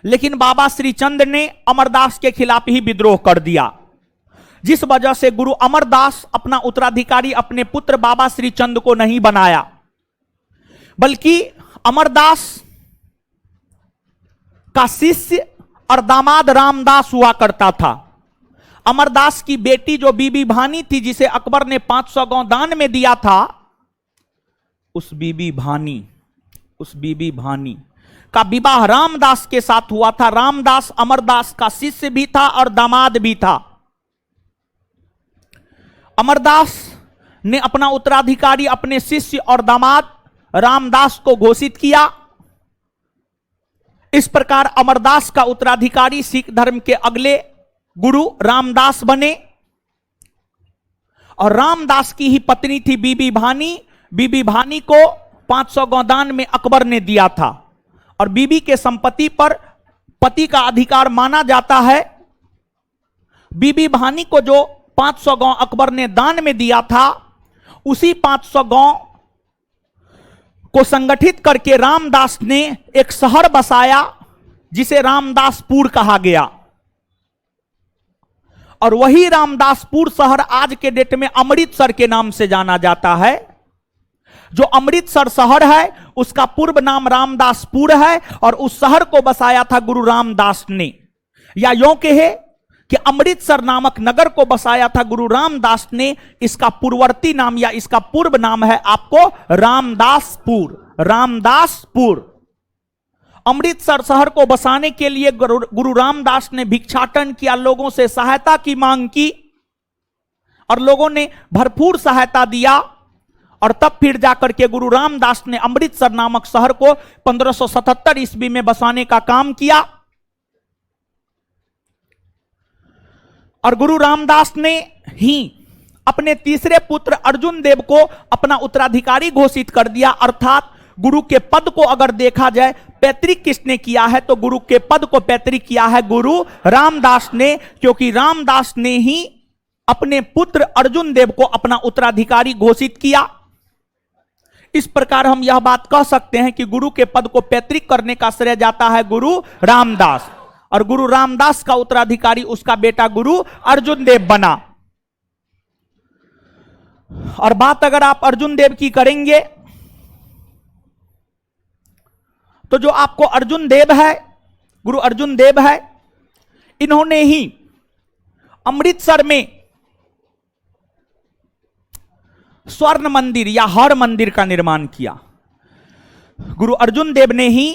लेकिन बाबा श्रीचंद ने अमरदास के खिलाफ ही विद्रोह कर दिया, जिस वजह से गुरु अमरदास अपना उत्तराधिकारी अपने पुत्र बाबा श्री चंद को नहीं बनाया, बल्कि अमरदास का शिष्य और दामाद रामदास हुआ करता था। अमरदास की बेटी जो बीबी भानी थी, जिसे अकबर ने 500 गांव दान में दिया था, उस बीबी भानी का विवाह रामदास के साथ हुआ था। रामदास अमरदास का शिष्य भी था और दामाद भी था। अमरदास ने अपना उत्तराधिकारी अपने शिष्य और दामाद रामदास को घोषित किया। इस प्रकार अमरदास का उत्तराधिकारी सिख धर्म के अगले गुरु रामदास बने। और रामदास की ही पत्नी थी बीबी भानी। बीबी भानी को 500 गोदान में अकबर ने दिया था और बीबी के संपत्ति पर पति का अधिकार माना जाता है। बीबी भानी को जो 500 गांव अकबर ने दान में दिया था, उसी 500 गांव को संगठित करके रामदास ने एक शहर बसाया जिसे रामदासपुर कहा गया। और वही रामदासपुर शहर आज के डेट में अमृतसर के नाम से जाना जाता है। जो अमृतसर शहर है उसका पूर्व नाम रामदासपुर है और उस शहर को बसाया था गुरु रामदास ने। या यूं कहे कि अमृतसर नामक नगर को बसाया था गुरु रामदास ने। इसका पूर्ववर्ती नाम या इसका पूर्व नाम है आपको रामदासपुर। अमृतसर शहर को बसाने के लिए गुरु रामदास ने भिक्षाटन किया, लोगों से सहायता की मांग की और लोगों ने भरपूर सहायता दिया। और तब फिर जाकर के गुरु रामदास ने अमृतसर नामक शहर को 1577 ईस्वी में बसाने का काम किया। और गुरु रामदास ने ही अपने तीसरे पुत्र अर्जुन देव को अपना उत्तराधिकारी घोषित कर दिया। अर्थात गुरु के पद को अगर देखा जाए, पैतृक किसने किया है, तो गुरु के पद को पैतृक किया है गुरु रामदास ने, क्योंकि रामदास ने ही अपने पुत्र अर्जुन देव को अपना उत्तराधिकारी घोषित किया। इस प्रकार हम यह बात कह सकते हैं कि गुरु के पद को पैतृक करने का श्रेय जाता है गुरु रामदास, और गुरु रामदास का उत्तराधिकारी उसका बेटा गुरु अर्जुन देव बना। और बात अगर आप अर्जुन देव की करेंगे तो जो आपको अर्जुन देव है, गुरु अर्जुन देव है, इन्होंने ही अमृतसर में स्वर्ण मंदिर या हर मंदिर का निर्माण किया। गुरु अर्जुन देव ने ही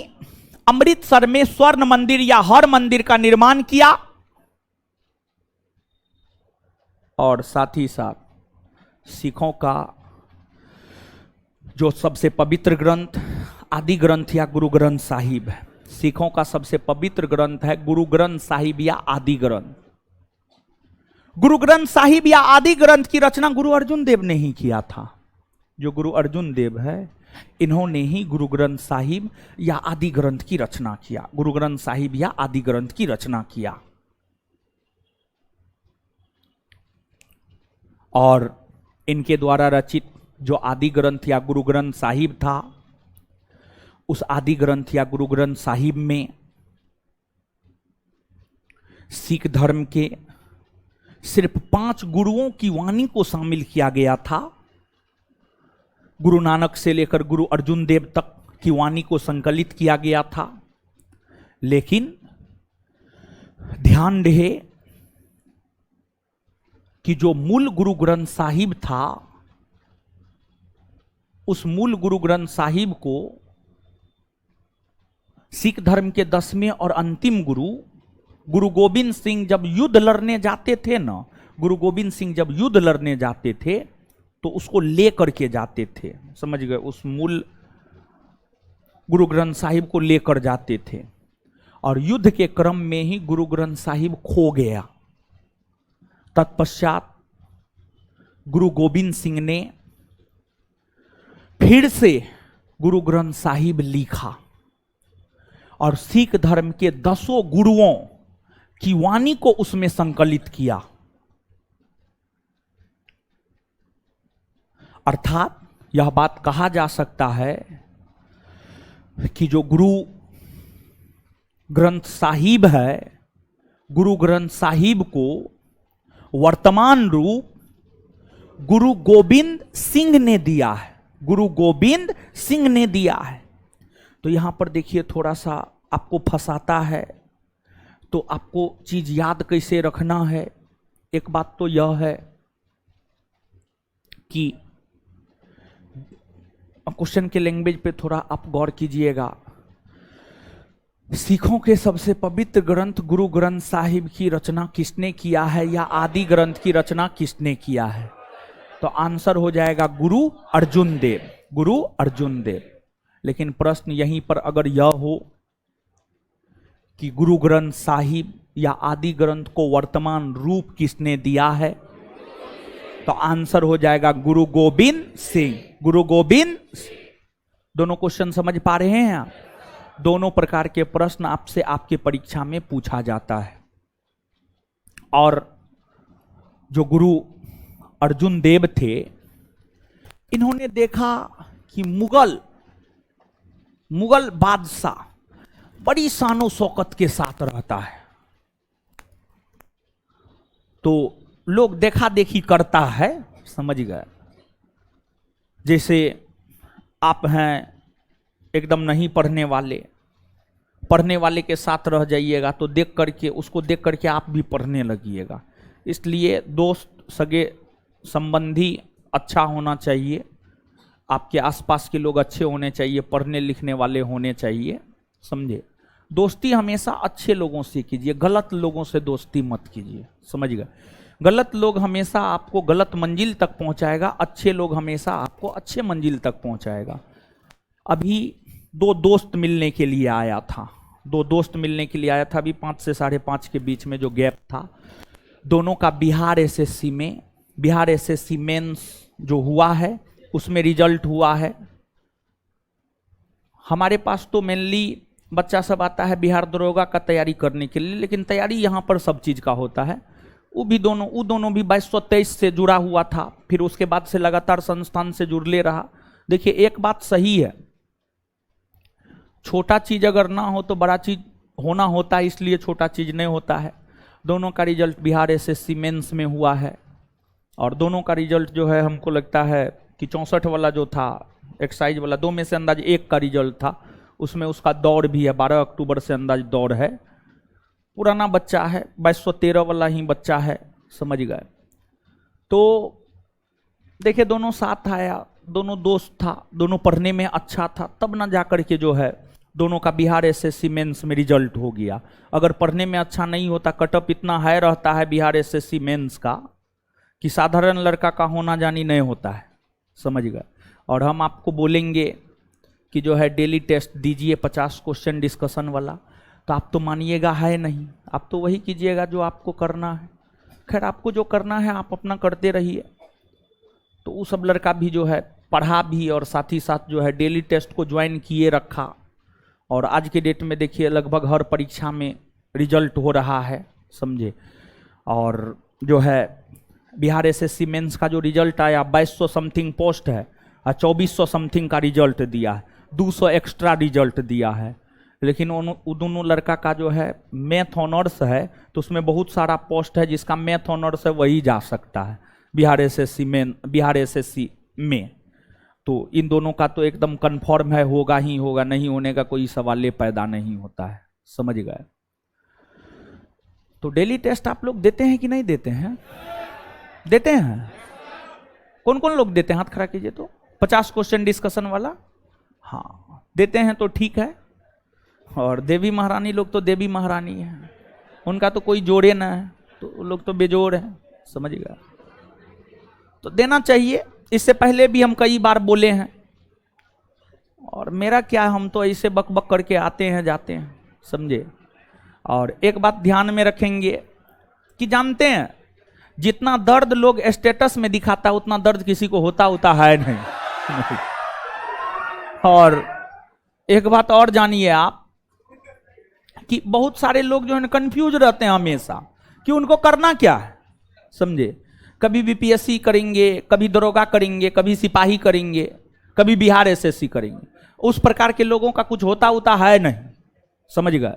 अमृतसर में स्वर्ण मंदिर या हर मंदिर का निर्माण किया। और साथ ही साथ सिखों का जो सबसे पवित्र ग्रंथ आदि ग्रंथ या गुरु ग्रंथ साहिब है, सिखों का सबसे पवित्र ग्रंथ है गुरु ग्रंथ साहिब या आदि ग्रंथ। गुरु ग्रंथ साहिब या आदि ग्रंथ की रचना गुरु अर्जुन देव ने ही किया था। जो गुरु अर्जुन देव है, इन्होंने ही गुरु ग्रंथ साहिब या आदि ग्रंथ की रचना किया। गुरु ग्रंथ साहिब या आदि ग्रंथ की रचना किया। और इनके द्वारा रचित जो आदि ग्रंथ या गुरु ग्रंथ साहिब था, उस आदि ग्रंथ या गुरु ग्रंथ साहिब में सिख धर्म के सिर्फ 5 गुरुओं की वाणी को शामिल किया गया था। गुरु नानक से लेकर गुरु अर्जुन देव तक की वाणी को संकलित किया गया था। लेकिन ध्यान रहे कि जो मूल गुरु ग्रंथ साहिब था, उस मूल गुरु ग्रंथ साहिब को सिख धर्म के 10वें और अंतिम गुरु गोविंद सिंह जब युद्ध लड़ने जाते थे ना, गुरु गोविंद सिंह जब युद्ध लड़ने जाते थे तो उसको लेकर के जाते थे, समझ गए, उस मूल गुरु ग्रंथ साहिब को लेकर जाते थे। और युद्ध के क्रम में ही गुरु ग्रंथ साहिब खो गया। तत्पश्चात गुरु गोविंद सिंह ने फिर से गुरु ग्रंथ साहिब लिखा और सिख धर्म के 10 गुरुओं की वाणी को उसमें संकलित किया। अर्थात यह बात कहा जा सकता है कि जो गुरु ग्रंथ साहिब है, गुरु ग्रंथ साहिब को वर्तमान रूप गुरु गोविंद सिंह ने दिया है, गुरु गोविंद सिंह ने दिया है। तो यहां पर देखिए थोड़ा सा आपको फंसाता है, तो आपको चीज याद कैसे रखना है। एक बात तो यह है कि क्वेश्चन के लैंग्वेज पे थोड़ा आप गौर कीजिएगा। सिखों के सबसे पवित्र ग्रंथ गुरु ग्रंथ साहिब की रचना किसने किया है, या आदि ग्रंथ की रचना किसने किया है? तो आंसर हो जाएगा गुरु अर्जुन देव, गुरु अर्जुन देव। लेकिन प्रश्न यहीं पर अगर यह हो कि गुरु ग्रंथ साहिब या आदि ग्रंथ को वर्तमान रूप किसने दिया है, तो आंसर हो जाएगा गुरु गोविंद सिंह, गुरु गोविंद। दोनों क्वेश्चन समझ पा रहे हैं आप? दोनों प्रकार के प्रश्न आपसे आपके परीक्षा में पूछा जाता है। और जो गुरु अर्जुन देव थे, इन्होंने देखा कि मुगल बादशाह बड़ी शानो शौकत के साथ रहता है, तो लोग देखा देखी करता है, समझ गए। जैसे आप हैं एकदम नहीं पढ़ने वाले के साथ रह जाइएगा तो देख करके, उसको देख करके आप भी पढ़ने लगिएगा। इसलिए दोस्त सगे संबंधी अच्छा होना चाहिए, आपके आसपास के लोग अच्छे होने चाहिए, पढ़ने लिखने वाले होने चाहिए, समझे। दोस्ती हमेशा अच्छे लोगों से कीजिए, गलत लोगों से दोस्ती मत कीजिए, समझ गए। गलत लोग हमेशा आपको गलत मंजिल तक पहुंचाएगा, अच्छे लोग हमेशा आपको अच्छे मंजिल तक पहुंचाएगा। अभी दो दोस्त मिलने के लिए आया था, अभी 5 से 5.5 के बीच में जो गैप था, दोनों का बिहार एसएससी मेंस जो हुआ है उसमें रिजल्ट हुआ है। हमारे पास तो मेनली बच्चा सब आता है बिहार दरोगा का तैयारी करने के लिए, लेकिन तैयारी यहाँ पर सब चीज का होता है। वो दोनों भी 2223 से जुड़ा हुआ था, फिर उसके बाद से लगातार संस्थान से जुड़ले रहा। देखिए एक बात सही है, छोटा चीज अगर ना हो तो बड़ा चीज होना होता है, इसलिए छोटा चीज नहीं होता है। दोनों का रिजल्ट बिहार एसएससी मेंस में हुआ है, और दोनों का रिजल्ट जो है हमको लगता है कि 64 वाला जो था एक्साइज वाला, 2 में से अंदाज 1 का रिजल्ट था, उसमें उसका दौड़ भी है, 12 अक्टूबर से अंदाज दौड़ है। पुराना बच्चा है, 2213 वाला ही बच्चा है, समझ गए। तो देखिए दोनों साथ आया, दोनों दोस्त था, दोनों पढ़ने में अच्छा था, तब ना जाकर के जो है दोनों का बिहार एसएससी मेंस में रिजल्ट हो गया। अगर पढ़ने में अच्छा नहीं होता, कटअप इतना हाई रहता है बिहार एसएससी मेंस का कि साधारण लड़का का होना जानी नहीं होता है, समझ गए। और हम आपको बोलेंगे कि जो है डेली टेस्ट दीजिए 50 क्वेश्चन डिस्कशन वाला, तो आप तो मानिएगा है नहीं, आप तो वही कीजिएगा जो आपको करना है। खैर आपको जो करना है आप अपना करते रहिए। तो वो सब लड़का भी जो है पढ़ा भी, और साथ ही साथ जो है डेली टेस्ट को ज्वाइन किए रखा। और आज के डेट में देखिए लगभग हर परीक्षा में रिजल्ट हो रहा है, समझे। और जो है बिहार एसएससी मेंस का जो रिजल्ट आया 2200 समथिंग पोस्ट है, और 2400 समथिंग का रिजल्ट दिया है, 200 एक्स्ट्रा रिजल्ट दिया है। लेकिन दोनों लड़का का जो है मैथ ऑनर्स है, तो उसमें बहुत सारा पोस्ट है जिसका मैथ ऑनर्स है वही जा सकता है बिहार एसएससी में। तो इन दोनों का तो एकदम कंफर्म है, होगा ही होगा, नहीं होने का कोई सवाल पैदा नहीं होता है, समझ गए। तो डेली टेस्ट आप लोग देते हैं कि नहीं देते हैं? देते हैं। कौन कौन लोग देते हैं? हाथ खड़ा कीजिए। तो 50 क्वेश्चन डिस्कशन वाला, हाँ देते हैं तो ठीक है। और देवी महारानी लोग तो देवी महारानी है, उनका तो कोई जोड़े ना है, तो वो लोग तो बेजोड़ हैं, समझिएगा। तो देना चाहिए। इससे पहले भी हम कई बार बोले हैं, और मेरा क्या, हम तो ऐसे बक बक करके आते हैं जाते हैं, समझे। और एक बात ध्यान में रखेंगे कि जानते हैं जितना दर्द लोग स्टेटस में दिखाता है उतना दर्द किसी को होता है नहीं। और एक बात और जानिए आप कि बहुत सारे लोग जो है कंफ्यूज रहते हैं हमेशा कि उनको करना क्या है, समझे। कभी बीपीएससी करेंगे, कभी दरोगा करेंगे, कभी सिपाही करेंगे, कभी बिहार एसएससी करेंगे। उस प्रकार के लोगों का कुछ होता है नहीं, समझ गए।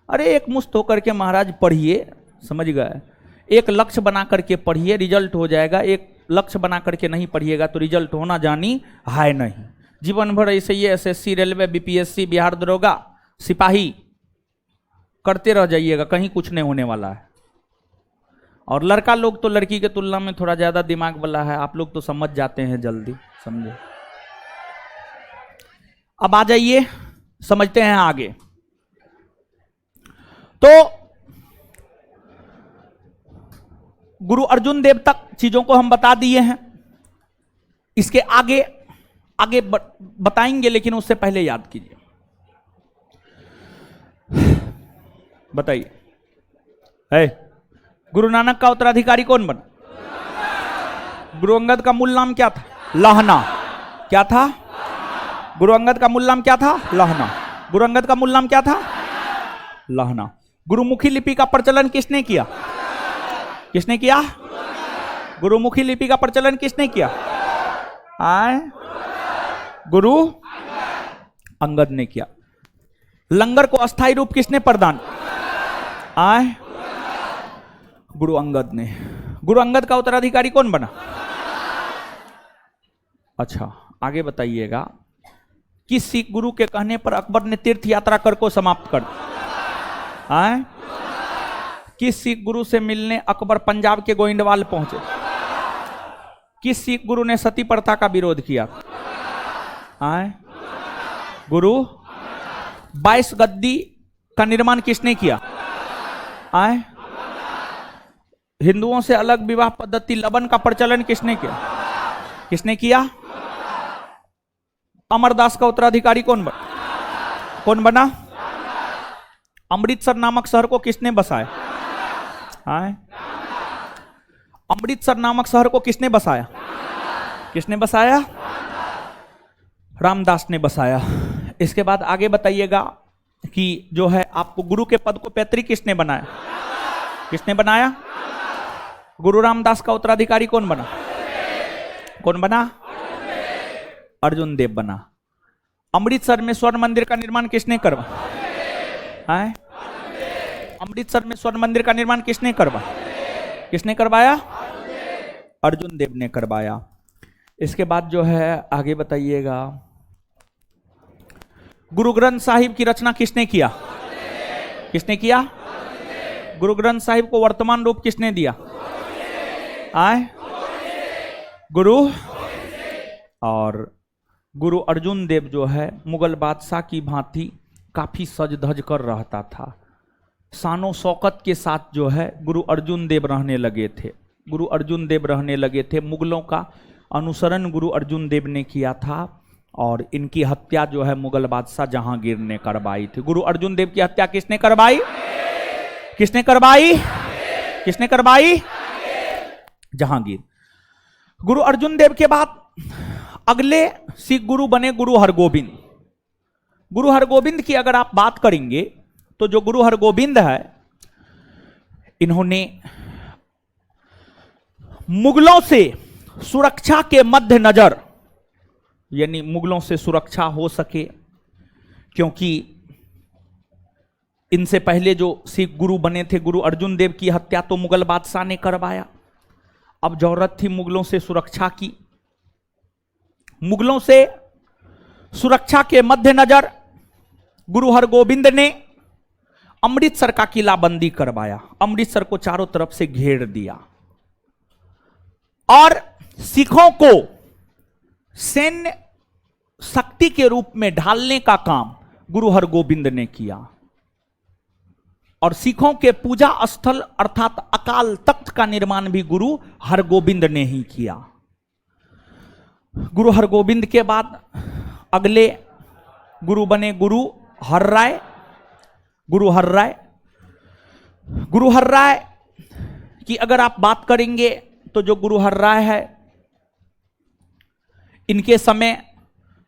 अरे एक मुश्त होकर के महाराज पढ़िए, समझ गए। एक लक्ष्य बना करके पढ़िए, रिजल्ट हो जाएगा। एक लक्ष्य बना करके नहीं पढ़िएगा तो रिजल्ट होना जानी है नहीं। जीवन भर ऐसे ही एसएससी, रेलवे, बीपीएससी, बिहार दरोगा, सिपाही करते रह जाइएगा, कहीं कुछ नहीं होने वाला है। और लड़का लोग तो लड़की के तुलना में थोड़ा ज्यादा दिमाग वाला है, आप लोग तो समझ जाते हैं जल्दी, समझे। अब आ जाइए, समझते हैं आगे। तो गुरु अर्जुन देव तक चीजों को हम बता दिए हैं। इसके आगे आगे बताएंगे, लेकिन उससे पहले याद कीजिए। बताइए, है गुरु नानक का उत्तराधिकारी कौन बना? गुरु अंगद का मूल नाम क्या था? लाहना। क्या था? गुरु अंगद का मूल नाम क्या था? लाहना। गुरु अंगद का मूल नाम क्या था? लाहना। गुरुमुखी लिपि का प्रचलन किसने किया? किसने किया? गुरुमुखी लिपि का प्रचलन किसने किया? आए गुरु अंगद ने किया। लंगर को अस्थायी रूप किसने प्रदान? आए गुरु अंगद ने। गुरु अंगद का उत्तराधिकारी कौन बना? अच्छा, आगे बताइएगा। किस सिख गुरु के कहने पर अकबर ने तीर्थ यात्रा कर को समाप्त कर? आए किस सिख गुरु से मिलने अकबर पंजाब के गोइंदवाल पहुंचे? किस सिख गुरु ने सती प्रथा का विरोध किया? आए गुरु। 22 गद्दी का निर्माण किसने किया? आए हिंदुओं से अलग विवाह पद्धति लबन का प्रचलन किसने किया? किसने किया? अमरदास का उत्तराधिकारी कौन बना? कौन बना? अमृतसर नामक शहर को किसने बसाया? आए अमृतसर नामक शहर को किसने बसाया? किसने बसाया? रामदास ने बसाया। इसके बाद आगे बताइएगा कि जो है आपको गुरु के पद को पैतृक किसने बनाया? किसने बनाया? गुरु रामदास का उत्तराधिकारी कौन बना? कौन बना? अर्जुन देव बना। अमृतसर में स्वर्ण मंदिर का निर्माण किसने करवाया? अमृतसर में स्वर्ण मंदिर का निर्माण किसने करवाया? किसने करवाया? अर्जुन देव ने करवाया। इसके बाद जो है आगे बताइएगा, गुरु ग्रंथ साहिब की रचना किसने किया? किसने किया? गुरु ग्रंथ साहिब को वर्तमान रूप किसने दिया? आए गुरु। और गुरु अर्जुन देव जो है मुगल बादशाह की भांति काफी सज धज कर रहता था। शानो शौकत के साथ जो है गुरु अर्जुन देव रहने लगे थे। गुरु अर्जुन देव रहने लगे थे। मुगलों का अनुसरण गुरु अर्जुन देव ने किया था और इनकी हत्या जो है मुगल बादशाह जहांगीर ने करवाई थी। गुरु अर्जुन देव की हत्या किसने करवाई? किसने करवाई? किसने करवाई? जहांगीर। गुरु अर्जुन देव के बाद अगले सिख गुरु बने गुरु हरगोविंद। गुरु हरगोविंद की अगर आप बात करेंगे तो जो गुरु हरगोविंद है, इन्होंने मुगलों से सुरक्षा के मद्देनजर, यानी मुगलों से सुरक्षा हो सके, क्योंकि इनसे पहले जो सिख गुरु बने थे गुरु अर्जुन देव की हत्या तो मुगल बादशाह ने करवाया। अब जरूरत थी मुगलों से सुरक्षा की। मुगलों से सुरक्षा के मद्देनजर गुरु हरगोविंद ने अमृतसर का किलाबंदी करवाया। अमृतसर को चारों तरफ से घेर दिया और सिखों को सैन्य शक्ति के रूप में ढालने का काम गुरु हरगोविंद ने किया। और सिखों के पूजा स्थल अर्थात अकाल तख्त का निर्माण भी गुरु हरगोविंद ने ही किया। गुरु हरगोविंद के बाद अगले गुरु बने गुरु हर्राय। गुरु हर्राय। गुरु हर्राय की अगर आप बात करेंगे तो जो गुरु हर्राय है, इनके समय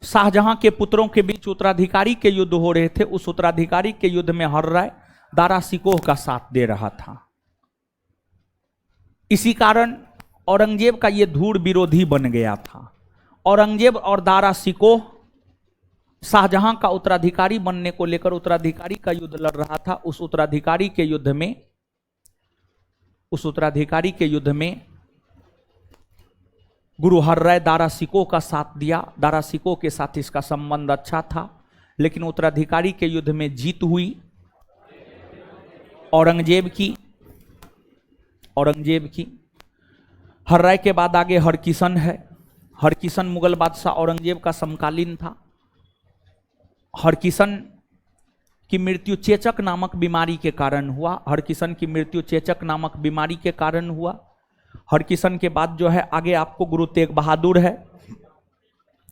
शाहजहां के पुत्रों के बीच उत्तराधिकारी के युद्ध हो रहे थे। उस उत्तराधिकारी के युद्ध में हर्राय दारा सिकोह का साथ दे रहा था। इसी कारण औरंगजेब का यह धूड़ विरोधी बन गया था। औरंगजेब और दारा सिकोह शाहजहां का उत्तराधिकारी बनने को लेकर उत्तराधिकारी का युद्ध लड़ रहा था। उस उत्तराधिकारी के युद्ध में उस उत्तराधिकारी के युद्ध में गुरु हर्राय दारा सिकोह का साथ दिया। दारा सिकोह के साथ इसका संबंध अच्छा था, लेकिन उत्तराधिकारी के युद्ध में जीत हुई औरंगजेब की। हर्राय के बाद आगे हरकिशन है। हरकिशन मुगल बादशाह औरंगजेब का समकालीन था। हरकिशन की मृत्यु चेचक नामक बीमारी के कारण हुआ। हरकिशन की मृत्यु चेचक नामक बीमारी के कारण हुआ। हरकिशन के बाद जो है आगे आपको गुरु तेग बहादुर है।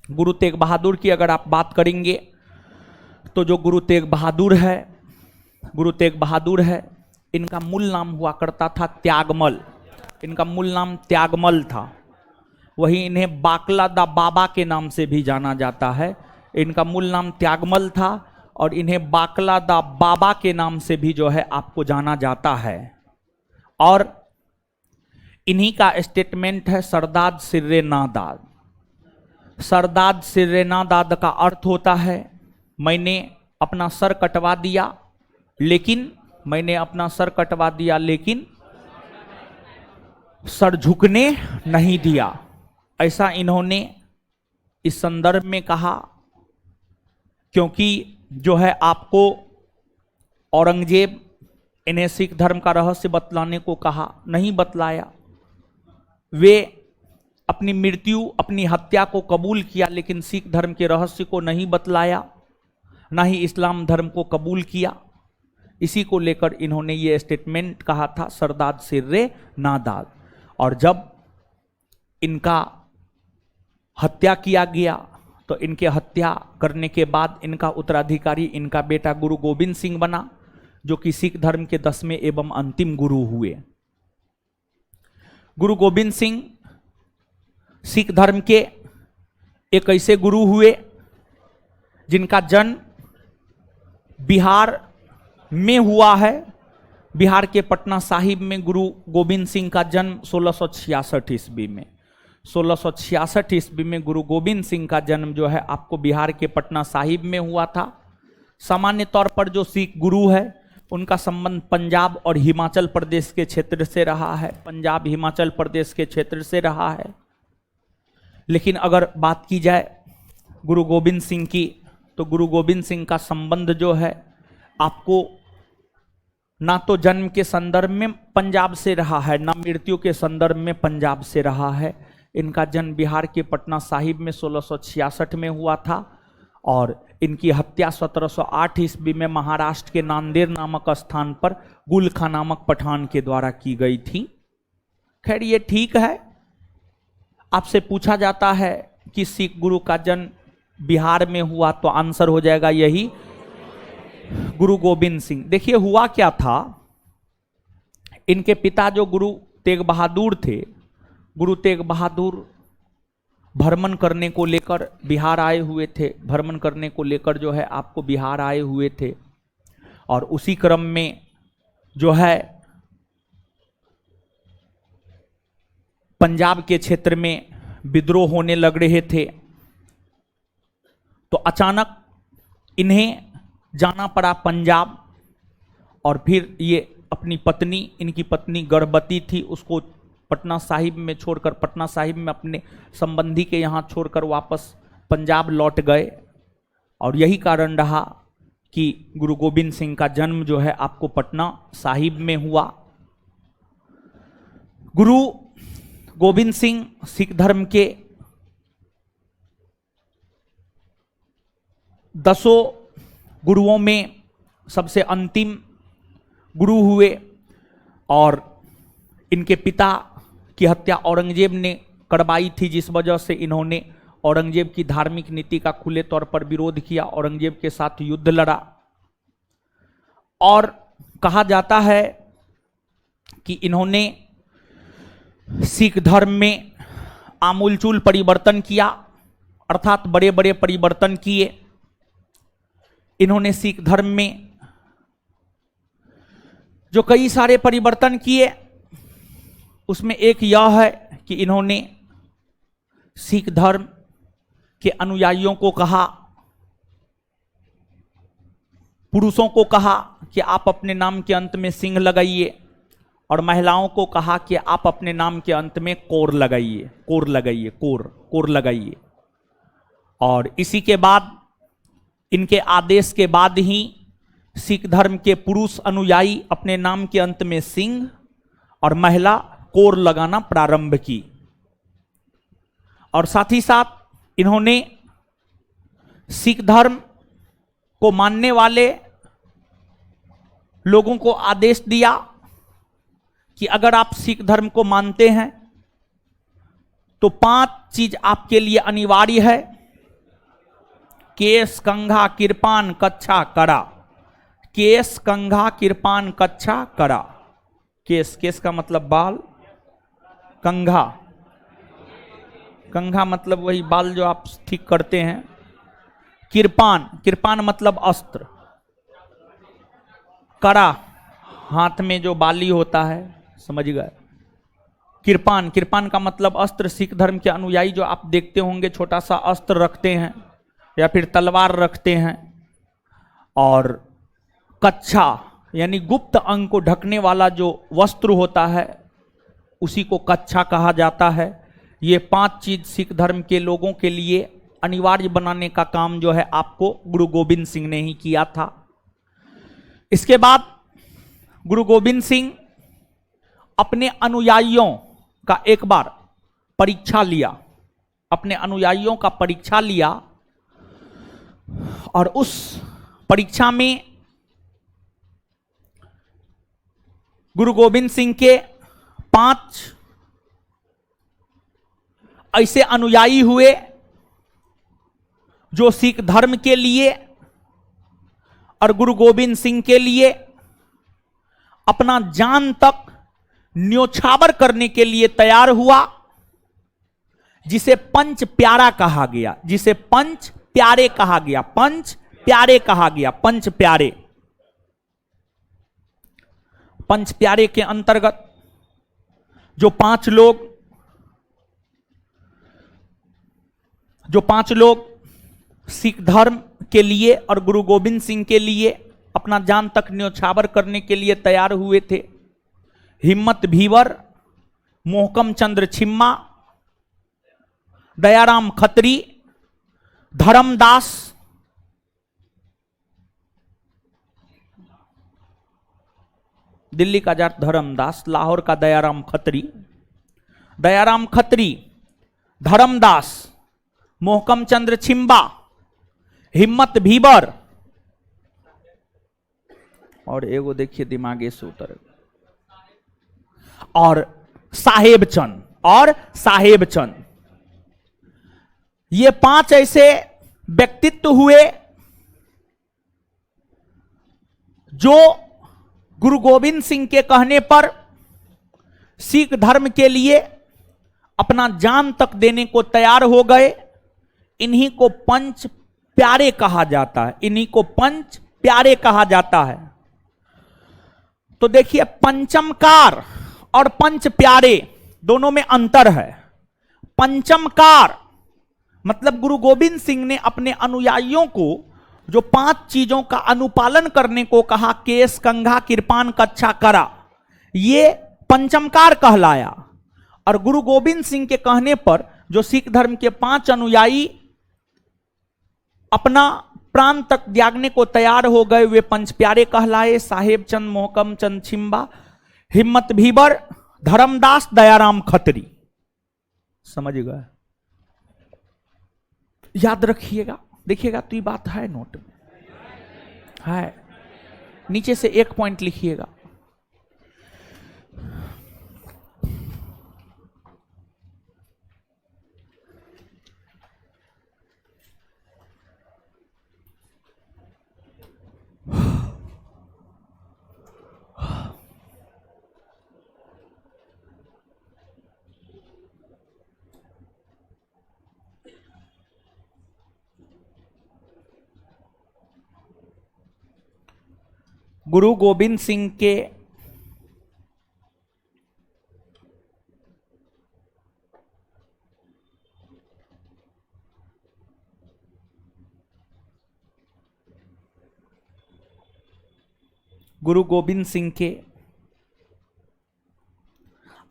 गुरु तेग बहादुर की अगर आप बात करेंगे तो जो गुरु तेग बहादुर है, इनका मूल नाम हुआ करता था त्यागमल। इनका मूल नाम त्यागमल था। वही इन्हें बाकला दा बाबा के नाम से भी जाना जाता है। इनका मूल नाम त्यागमल था और इन्हें बाकला दा बाबा के नाम से भी जो है आपको जाना जाता है। और इन्हीं का स्टेटमेंट है सरदाद सिर्रे नादाद। सरदाद सिर्रे नादाद का अर्थ होता है मैंने अपना सर कटवा दिया, लेकिन सर झुकने नहीं दिया। ऐसा इन्होंने इस संदर्भ में कहा क्योंकि जो है आपको औरंगजेब इन्हें सिख धर्म का रहस्य बतलाने को कहा, नहीं बतलाया। वे अपनी मृत्यु, अपनी हत्या को कबूल किया, लेकिन सिख धर्म के रहस्य को नहीं बतलाया, ना ही इस्लाम धर्म को कबूल किया। इसी को लेकर इन्होंने ये स्टेटमेंट कहा था सरदाद सिर्रे नादाद। और जब इनका हत्या किया गया तो इनके हत्या करने के बाद इनका उत्तराधिकारी इनका बेटा गुरु गोविंद सिंह बना, जो कि सिख धर्म के 10वें एवं अंतिम गुरु हुए। गुरु गोविंद सिंह सिख धर्म के एक ऐसे गुरु हुए जिनका जन्म बिहार में हुआ है। बिहार के पटना साहिब में गुरु गोविंद सिंह का जन्म 1666 ईस्वी में। 1666 ईस्वी में गुरु गोविंद सिंह का जन्म जो है आपको बिहार के पटना साहिब में हुआ था। सामान्य तौर पर जो सिख गुरु है उनका संबंध पंजाब और हिमाचल प्रदेश के क्षेत्र से रहा है। पंजाब हिमाचल प्रदेश के क्षेत्र से रहा है। लेकिन अगर बात की जाए गुरु गोविंद सिंह की, तो गुरु गोविंद सिंह का संबंध जो है आपको ना तो जन्म के संदर्भ में पंजाब से रहा है, ना मृत्यु के संदर्भ में पंजाब से रहा है। इनका जन्म बिहार के पटना साहिब में 1666 में हुआ था और इनकी हत्या 1708 ईस्वी में महाराष्ट्र के नांदेड़ नामक स्थान पर गुल खां नामक पठान के द्वारा की गई थी। खैर ये ठीक है। आपसे पूछा जाता है कि सिख गुरु का जन्म बिहार में हुआ, तो आंसर हो जाएगा यही गुरु गोविंद सिंह। देखिए हुआ क्या था, इनके पिता जो गुरु तेग बहादुर थे, गुरु तेग बहादुर भ्रमण करने को लेकर बिहार आए हुए थे। भ्रमण करने को लेकर जो है आपको बिहार आए हुए थे और उसी क्रम में जो है पंजाब के क्षेत्र में विद्रोह होने लग रहे थे। तो अचानक इन्हें जाना पड़ा पंजाब और फिर ये अपनी पत्नी, इनकी पत्नी गर्भवती थी, उसको पटना साहिब में छोड़कर, पटना साहिब में अपने संबंधी के यहाँ छोड़कर वापस पंजाब लौट गए। और यही कारण रहा कि गुरु गोविंद सिंह का जन्म जो है आपको पटना साहिब में हुआ। गुरु गोविंद सिंह सिख धर्म के 10 गुरुओं में सबसे अंतिम गुरु हुए और इनके पिता की हत्या औरंगजेब ने करवाई थी, जिस वजह से इन्होंने औरंगजेब की धार्मिक नीति का खुले तौर पर विरोध किया, औरंगजेब के साथ युद्ध लड़ा। और कहा जाता है कि इन्होंने सिख धर्म में आमूलचूल परिवर्तन किया, अर्थात बड़े बड़े परिवर्तन किए। इन्होंने सिख धर्म में जो कई सारे परिवर्तन किए, उसमें एक यह है कि इन्होंने सिख धर्म के अनुयायियों को कहा, पुरुषों को कहा कि आप अपने नाम के अंत में सिंह लगाइए, और महिलाओं को कहा कि आप अपने नाम के अंत में कोर लगाइए, कोर लगाइए, कोर कोर लगाइए। और इसी के बाद, इनके आदेश के बाद ही सिख धर्म के पुरुष अनुयायी अपने नाम के अंत में सिंह और महिला कोर लगाना प्रारंभ की। और साथ ही साथ इन्होंने सिख धर्म को मानने वाले लोगों को आदेश दिया कि अगर आप सिख धर्म को मानते हैं तो 5 चीज आपके लिए अनिवार्य है। केस, कंघा, किरपान, कच्छा, कड़ा। केस, कंघा, किरपान, कच्छा, कड़ा। केस, केस का मतलब बाल, कंघा, कंघा मतलब वही बाल जो आप ठीक करते हैं। किरपान, किरपान मतलब अस्त्र। कड़ा, हाथ में जो बाली होता है, समझ गए। किरपान, किरपान का मतलब अस्त्र। सिख धर्म के अनुयायी जो आप देखते होंगे छोटा सा अस्त्र रखते हैं या फिर तलवार रखते हैं। और कच्छा यानी गुप्त अंग को ढकने वाला जो वस्त्र होता है उसी को कच्छा कहा जाता है। ये 5 चीज सिख धर्म के लोगों के लिए अनिवार्य बनाने का काम जो है आपको गुरु गोविंद सिंह ने ही किया था। इसके बाद गुरु गोविंद सिंह अपने अनुयायियों का एक बार परीक्षा लिया, अपने अनुयायियों का परीक्षा लिया। और उस परीक्षा में गुरु गोविंद सिंह के 5 ऐसे अनुयायी हुए जो सिख धर्म के लिए और गुरु गोविंद सिंह के लिए अपना जान तक न्योछावर करने के लिए तैयार हुआ, जिसे पंच प्यारा कहा गया, जिसे पंच प्यारे कहा गया, पंच प्यारे कहा गया, पंच प्यारे। पंच प्यारे के अंतर्गत जो 5 लोग सिख धर्म के लिए और गुरु गोविंद सिंह के लिए अपना जान तक न्योछावर करने के लिए तैयार हुए थे। हिम्मत भीवर, मोहकम चंद्र छिम्मा, दयाराम खत्री, धर्मदास, दिल्ली का जाट धर्मदास, लाहौर का दयाराम खत्री, दयाराम खत्री, धर्मदास, मोहकम चंद्र छिम्बा, हिम्मत भीवर और एगो देखिए दिमागे से उतर, और साहेब चंद, और साहेब चंद। ये 5 ऐसे व्यक्तित्व हुए जो गुरु गोविंद सिंह के कहने पर सिख धर्म के लिए अपना जान तक देने को तैयार हो गए। इन्हीं को पंच प्यारे कहा जाता है, इन्हीं को पंच प्यारे कहा जाता है। तो देखिए, पंचमकार और पंच प्यारे दोनों में अंतर है। पंचमकार मतलब गुरु गोविंद सिंह ने अपने अनुयायियों को जो 5 चीजों का अनुपालन करने को कहा, केस, कंघा, किरपान, कच्छा, कड़ा, ये पंचमकार कहलाया। और गुरु गोविंद सिंह के कहने पर जो सिख धर्म के 5 अनुयायी अपना प्राण तक त्यागने को तैयार हो गए, वे पंच प्यारे कहलाए। साहेब चंद, मोहकम चंद छिम्बा, हिम्मत भीवर, धर्मदास, दयाराम खत्री। समझ गए? याद रखिएगा, देखिएगा तो ये बात है नोट में है, नीचे से 1 पॉइंट लिखिएगा। गुरु गोविंद सिंह के गुरु गोविंद सिंह के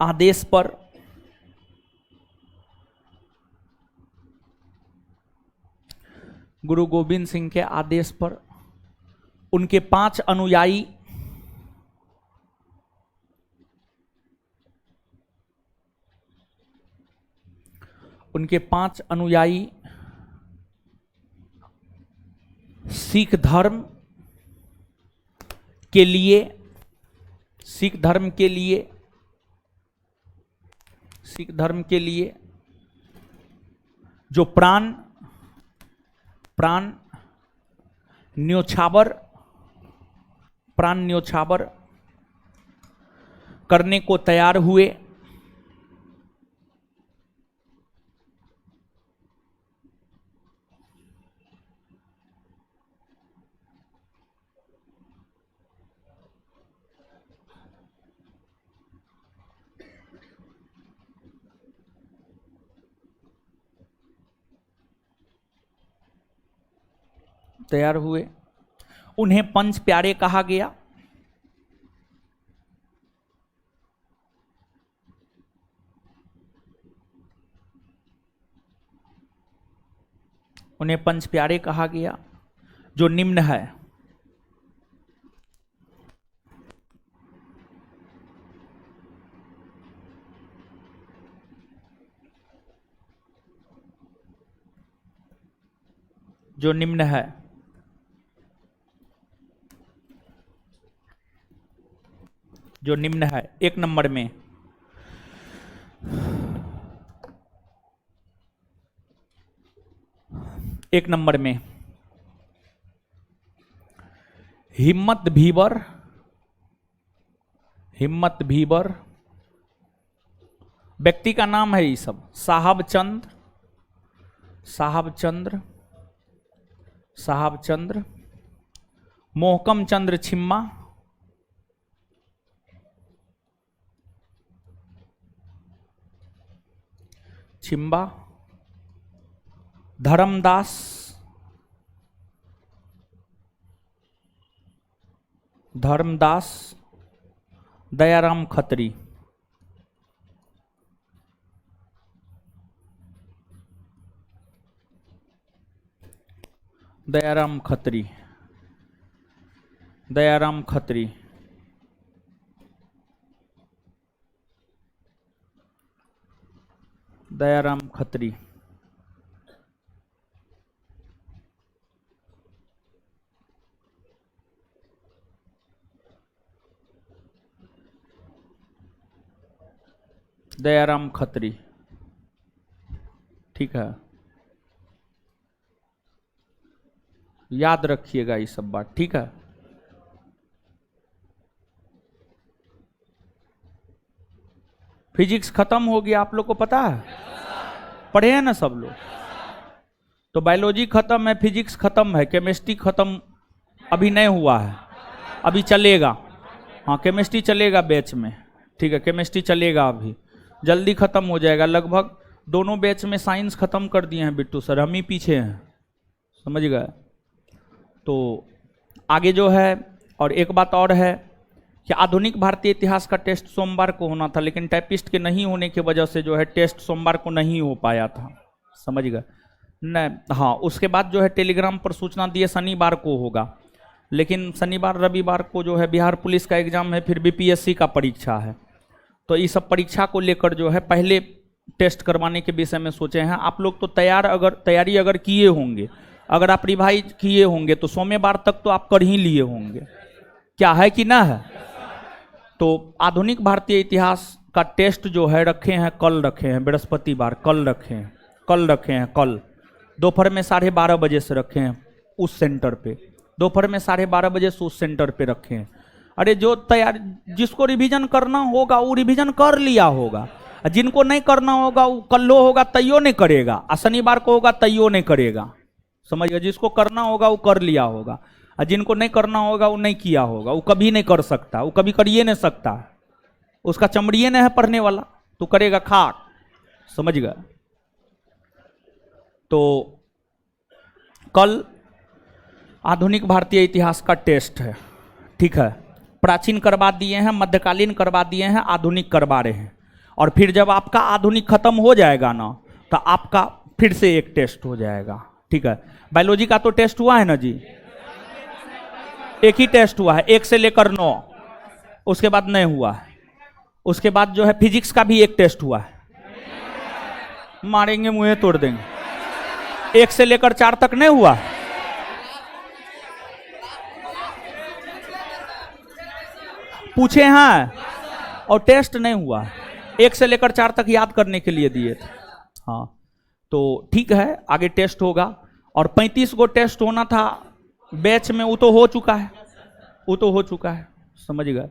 आदेश पर गुरु गोविंद सिंह के आदेश पर उनके 5 अनुयायी सिख धर्म के लिए सिख धर्म के लिए जो प्राण न्योछावर करने को तैयार हुए। उन्हें पंच प्यारे कहा गया। जो निम्न है। एक नंबर में हिम्मत भीवर व्यक्ति का नाम है। ये सब साहब चंद्र मोहकम चंद्र छिम्बा धर्मदास दयाराम खत्री। दयाराम खत्री ठीक है, याद रखिएगा ये सब बात, ठीक है। फिजिक्स खत्म हो गया, आप लोग को पता है, पढ़े हैं ना सब लोग। तो बायोलॉजी खत्म है, फिजिक्स खत्म है, केमिस्ट्री खत्म अभी नहीं हुआ है, अभी चलेगा। हाँ, केमिस्ट्री चलेगा बैच में, ठीक है, केमिस्ट्री चलेगा, अभी जल्दी खत्म हो जाएगा। लगभग दोनों बैच में साइंस खत्म कर दिए हैं बिट्टू सर, हम ही पीछे हैं, समझ गए। तो आगे जो है, और एक बात और है कि आधुनिक भारतीय इतिहास का टेस्ट सोमवार को होना था, लेकिन टाइपिस्ट के नहीं होने की वजह से जो है टेस्ट सोमवार को नहीं हो पाया था, समझ गए नहीं। हाँ, उसके बाद जो है टेलीग्राम पर सूचना दिए शनिवार को होगा, लेकिन शनिवार रविवार को जो है बिहार पुलिस का एग्जाम है, फिर बीपीएससी का परीक्षा है। तो इस सब परीक्षा को लेकर जो है पहले टेस्ट करवाने के विषय में सोचे हैं। आप लोग तो तैयारी अगर किए होंगे, अगर आप रिवाइज किए होंगे तो सोमवार तक तो आप कर ही लिए होंगे, क्या है कि ना है। तो आधुनिक भारतीय इतिहास का टेस्ट जो है रखे हैं, कल रखे हैं, बृहस्पतिवार कल रखे हैं, कल दोपहर में 12:30 बजे से रखे हैं उस सेंटर पे, दोपहर में 12:30 बजे से उस सेंटर पे रखे हैं। अरे जो तैयार, जिसको रिवीजन करना होगा वो रिवीजन कर लिया होगा, जिनको नहीं करना होगा वो कल्लो होगा तैयो नहीं करेगा, और शनिवार को होगा तैयो नहीं करेगा, समझिए। जिसको करना होगा वो कर लिया होगा, और जिनको नहीं करना होगा वो नहीं किया होगा, वो कभी नहीं कर सकता, वो कभी करिए नहीं सकता, उसका चमड़िए नहीं है पढ़ने वाला, तो करेगा खाक, समझ गए। तो कल आधुनिक भारतीय इतिहास का टेस्ट है, ठीक है। प्राचीन करवा दिए हैं, मध्यकालीन करवा दिए हैं, आधुनिक करवा रहे हैं। और फिर जब आपका आधुनिक खत्म हो जाएगा ना, तो आपका फिर से एक टेस्ट हो जाएगा। ठीक है, बायोलॉजी का तो टेस्ट हुआ है ना जी, एक ही टेस्ट हुआ है, 1 से लेकर 9, उसके बाद नहीं हुआ है। उसके बाद जो है फिजिक्स का भी एक टेस्ट हुआ है, मारेंगे मुंह तोड़ देंगे। 1 से लेकर 4 तक नहीं हुआ, पूछे हैं, और टेस्ट नहीं हुआ। 1 से लेकर 4 तक याद करने के लिए दिए थे। हाँ, तो ठीक है, आगे टेस्ट होगा। और 35 गो टेस्ट होना था बैच में, वो तो हो चुका है, वो तो हो चुका है, समझ गए।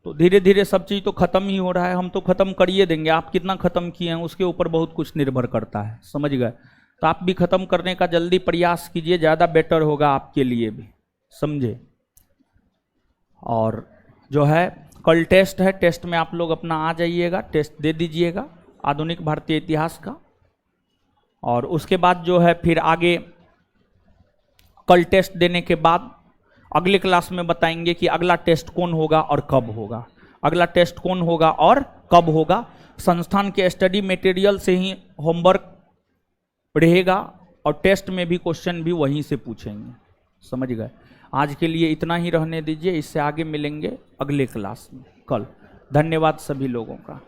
तो धीरे धीरे सब चीज़ तो खत्म ही हो रहा है, हम तो खत्म करिए देंगे। आप कितना खत्म किए हैं उसके ऊपर बहुत कुछ निर्भर करता है, समझ गए। तो आप भी खत्म करने का जल्दी प्रयास कीजिए, ज़्यादा बेटर होगा आपके लिए भी, समझे। और जो है कल टेस्ट है, टेस्ट में आप लोग अपना आ जाइएगा, टेस्ट दे दीजिएगा आधुनिक भारतीय इतिहास का। और उसके बाद जो है फिर आगे कल टेस्ट देने के बाद अगले क्लास में बताएंगे कि अगला टेस्ट कौन होगा और कब होगा, अगला टेस्ट कौन होगा और कब होगा। संस्थान के स्टडी मटेरियल से ही होमवर्क रहेगा और टेस्ट में भी क्वेश्चन भी वहीं से पूछेंगे, समझ गए। आज के लिए इतना ही रहने दीजिए, इससे आगे मिलेंगे अगले क्लास में कल। धन्यवाद सभी लोगों का।